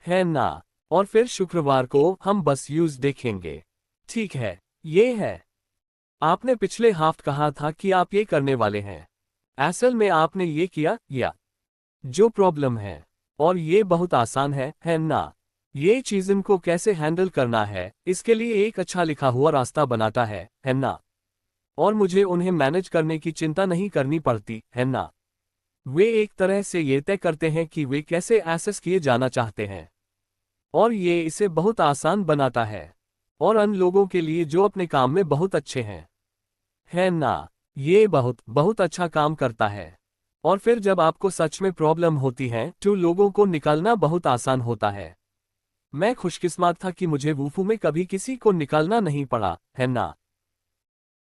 A: है ना? और फिर शुक्रवार को हम बस यूज देखेंगे। ठीक है, ये है। आपने पिछले हफ्ते कहा था कि आप ये करने वाले हैं। असल में आपने ये किया या जो प्रॉब्लम है, और ये बहुत आसान है ना? ये चीज़ों को कैसे हैंडल करना है, इसके लिए एक अच्छा लिखा हुआ रास्ता बनाता है ना? और मुझे उन्हें मैनेज करने की चिंता नहीं करनी पड़ती, है ना? वे एक तरह से ये तय करते हैं कि वे कैसे एक्सेस किए जाना चाहते हैं, और ये इसे बहुत आसान बनाता है, और उन लोगों के लिए जो अपने काम में बहुत अच्छे हैं, है ना? ये बहुत अच्छा काम करता है। और फिर जब आपको सच में प्रॉब्लम होती है तो लोगों को निकालना बहुत आसान होता है। मैं खुशकिस्मत था कि मुझे वूफू में कभी किसी को निकालना नहीं पड़ा, है ना?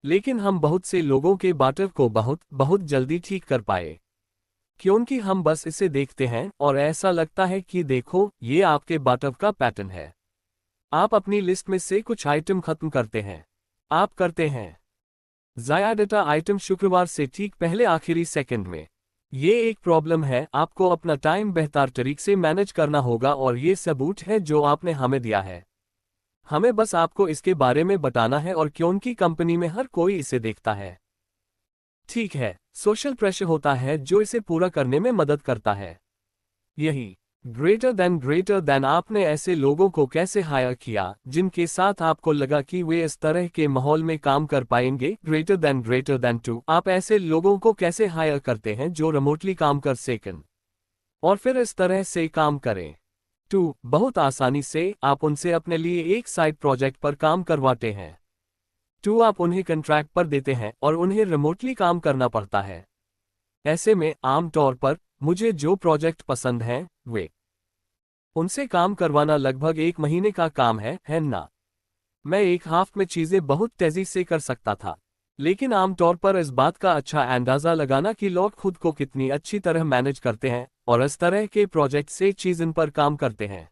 A: लेकिन हम बहुत से लोगों के बाटर को बहुत जल्दी ठीक कर पाए, क्योंकि हम बस इसे देखते हैं और ऐसा लगता है कि देखो, ये आपके बाटर का पैटर्न है। आप अपनी लिस्ट में से कुछ आइटम खत्म करते हैं। आप करते हैं ज़्यादातर आइटम शुक्रवार से ठीक पहले आखिरी सेकंड में। ये एक प्रॉब्लम है, आपको अपना टाइम बेहतर तरीके से मैनेज करना होगा, और ये सबूत है जो आपने हमें दिया है। हमें बस आपको इसके बारे में बताना है और क्योंकि कंपनी में हर कोई इसे देखता है। ठीक है, सोशल प्रेशर होता है जो इसे पूरा करने में मदद करता है। यही ग्रेटर देन आपने ऐसे लोगों को कैसे हायर किया जिनके साथ आपको लगा कि वे इस तरह के माहौल में काम कर पाएंगे। ग्रेटर देन टू, आप ऐसे लोगों को कैसे हायर करते हैं जो रिमोटली काम कर सकें और फिर इस तरह से काम करें। टू, बहुत आसानी से आप उनसे अपने लिए एक साइड प्रोजेक्ट पर काम करवाते हैं। टू, आप उन्हें कॉन्ट्रैक्ट पर देते हैं और उन्हें रिमोटली काम करना पड़ता है। ऐसे में आमतौर पर मुझे जो प्रोजेक्ट पसंद हैं वे उनसे काम करवाना लगभग 1 महीने का काम है ना? मैं एक हाफ में चीजें बहुत तेजी से कर सकता था, लेकिन आमतौर पर इस बात का अच्छा अंदाजा लगाना कि लोग खुद को कितनी अच्छी तरह मैनेज करते हैं और इस तरह के प्रोजेक्ट से चीज़ पर काम करते हैं।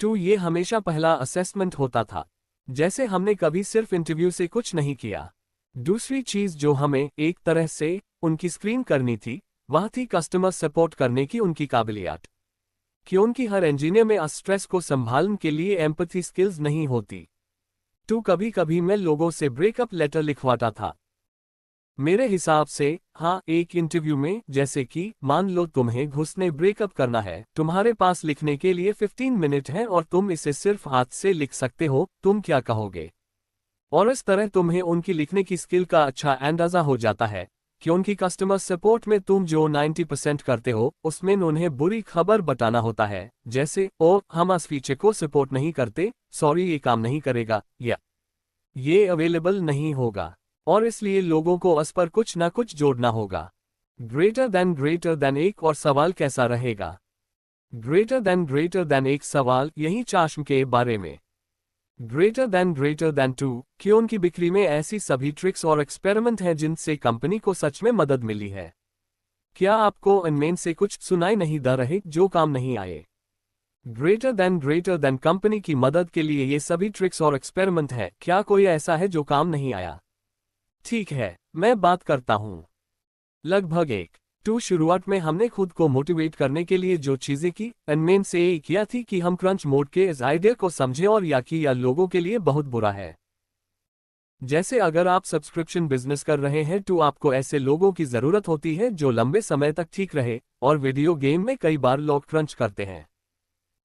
A: टू, ये हमेशा पहला असेसमेंट होता था, जैसे हमने कभी सिर्फ इंटरव्यू से कुछ नहीं किया। दूसरी चीज जो हमें एक तरह से उनकी स्क्रीन करनी थी वह थी कस्टमर सपोर्ट करने की उनकी काबिलियत, क्योंकि हर इंजीनियर में स्ट्रेस को संभालने के लिए एम्पैथी स्किल्स नहीं होती। टू, कभी कभी मैं लोगों से ब्रेकअप लेटर लिखवाता था। मेरे हिसाब से हाँ, एक इंटरव्यू में, जैसे कि मान लो तुम्हें घुसने ब्रेकअप करना है, तुम्हारे पास लिखने के लिए 15 मिनट है और तुम इसे सिर्फ हाथ से लिख सकते हो, तुम क्या कहोगे? और इस तरह तुम्हें उनकी लिखने की स्किल का अच्छा अंदाजा हो जाता है, क्योंकि कस्टमर सपोर्ट में तुम जो 90% करते हो उसमें उन्हें बुरी खबर बताना होता है, जैसे ओ हम इस फीचर को सपोर्ट नहीं करते, सॉरी ये काम नहीं करेगा या ये अवेलेबल नहीं होगा, और इसलिए लोगों को इस पर कुछ ना कुछ जोड़ना होगा। ग्रेटर देन एक और सवाल कैसा रहेगा? ग्रेटर देन एक सवाल यही चाशम के बारे में। ग्रेटर देन टू, क्योंकि बिक्री में ऐसी सभी ट्रिक्स और एक्सपेरिमेंट हैं जिनसे कंपनी को सच में मदद मिली है। क्या आपको इनमें से कुछ सुनाई नहीं दे रहे जो काम नहीं आए? ग्रेटर देन कंपनी की मदद के लिए ये सभी ट्रिक्स और एक्सपेरिमेंट है, क्या कोई ऐसा है जो काम नहीं आया? ठीक है, मैं बात करता हूं। लगभग एक। टू, शुरुआत में हमने खुद को मोटिवेट करने के लिए जो चीजें की, इनमें से एक किया थी कि हम क्रंच मोड के इस आइडिया को समझें और या लोगों के लिए बहुत बुरा है। जैसे अगर आप सब्सक्रिप्शन बिजनेस कर रहे हैं तो आपको ऐसे लोगों की जरूरत होती है जो लंबे समय तक ठीक रहे, और वीडियो गेम में कई बार लोग क्रंच करते हैं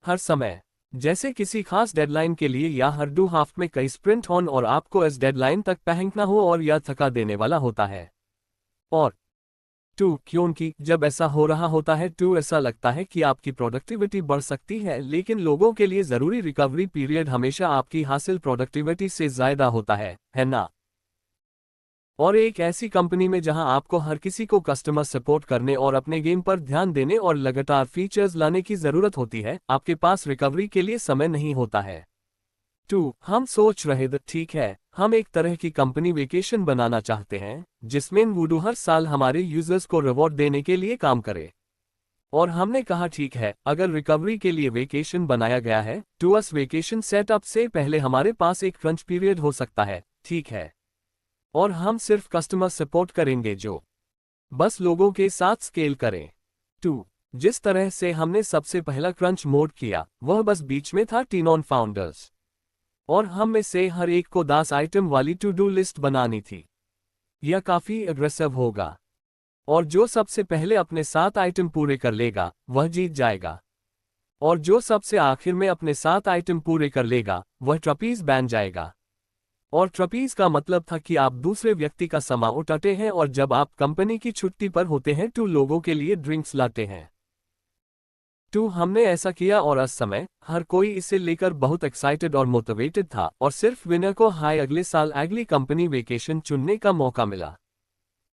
A: हर समय, जैसे किसी खास डेडलाइन के लिए या हर 2 हाफ में कई स्प्रिंट ऑन, और आपको इस डेडलाइन तक पहुंचना हो और यह थका देने वाला होता है। और टू, क्योंकि जब ऐसा हो रहा होता है तो ऐसा लगता है कि आपकी प्रोडक्टिविटी बढ़ सकती है, लेकिन लोगों के लिए जरूरी रिकवरी पीरियड हमेशा आपकी हासिल प्रोडक्टिविटी से ज्यादा होता है ना? और एक ऐसी कंपनी में जहां आपको हर किसी को कस्टमर सपोर्ट करने और अपने गेम पर ध्यान देने और लगातार फीचर्स लाने की जरूरत होती है, आपके पास रिकवरी के लिए समय नहीं होता है। टू, हम सोच रहे थे ठीक है, हम एक तरह की कंपनी वेकेशन बनाना चाहते हैं जिसमें वुडू हर साल हमारे यूजर्स को रिवॉर्ड देने के लिए काम करे। और हमने कहा ठीक है, अगर रिकवरी के लिए वेकेशन बनाया गया है तो उस वेकेशन सेटअप से पहले हमारे पास एक क्रंच पीरियड हो सकता है, ठीक है? और हम सिर्फ कस्टमर सपोर्ट करेंगे जो बस लोगों के साथ स्केल करें। टू, जिस तरह से हमने सबसे पहला क्रंच मोड किया वह बस बीच में था 10 फाउंडर्स, और हम में से हर एक को 10 आइटम वाली टू डू लिस्ट बनानी थी। यह काफी अग्रेसिव होगा, और जो सबसे पहले अपने 7 आइटम पूरे कर लेगा वह जीत जाएगा, और जो सबसे आखिर में अपने 7 आइटम पूरे कर लेगा वह ट्रपीज बन जाएगा। और ट्रपीज का मतलब था कि आप दूसरे व्यक्ति का समय उठाते हैं और जब आप कंपनी की छुट्टी पर होते हैं तो लोगों के लिए ड्रिंक्स लाते हैं। टू, हमने ऐसा किया और उस समय हर कोई इसे लेकर बहुत एक्साइटेड और मोटिवेटेड था, और सिर्फ विनर को अगले साल अगली कंपनी वेकेशन चुनने का मौका मिला।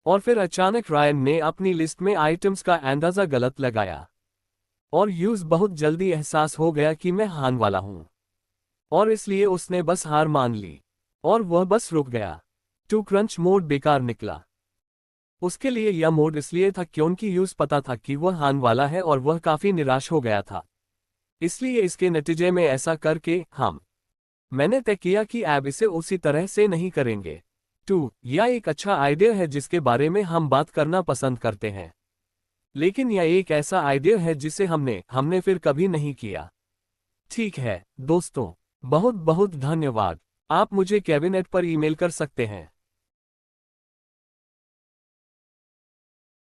A: और फिर अचानक रायन ने अपनी लिस्ट में आइटम्स का अंदाजा गलत लगाया, और यूज बहुत जल्दी एहसास हो गया कि मैं हारने वाला हूं, और इसलिए उसने बस हार मान ली और वह बस रुक गया। टू, क्रंच मोड बेकार निकला। उसके लिए यह मोड इसलिए था क्योंकि यूज पता था कि वह हारने वाला है और वह काफी निराश हो गया था। इसलिए इसके नतीजे में ऐसा करके मैंने तय किया कि अब इसे उसी तरह से नहीं करेंगे। टू, यह एक अच्छा आइडिया है जिसके बारे में हम बात करना पसंद करते हैं, लेकिन यह एक ऐसा आइडिया है जिसे हमने फिर कभी नहीं किया। ठीक है दोस्तों, बहुत बहुत धन्यवाद। आप मुझे कैबिनेट पर ईमेल कर सकते हैं।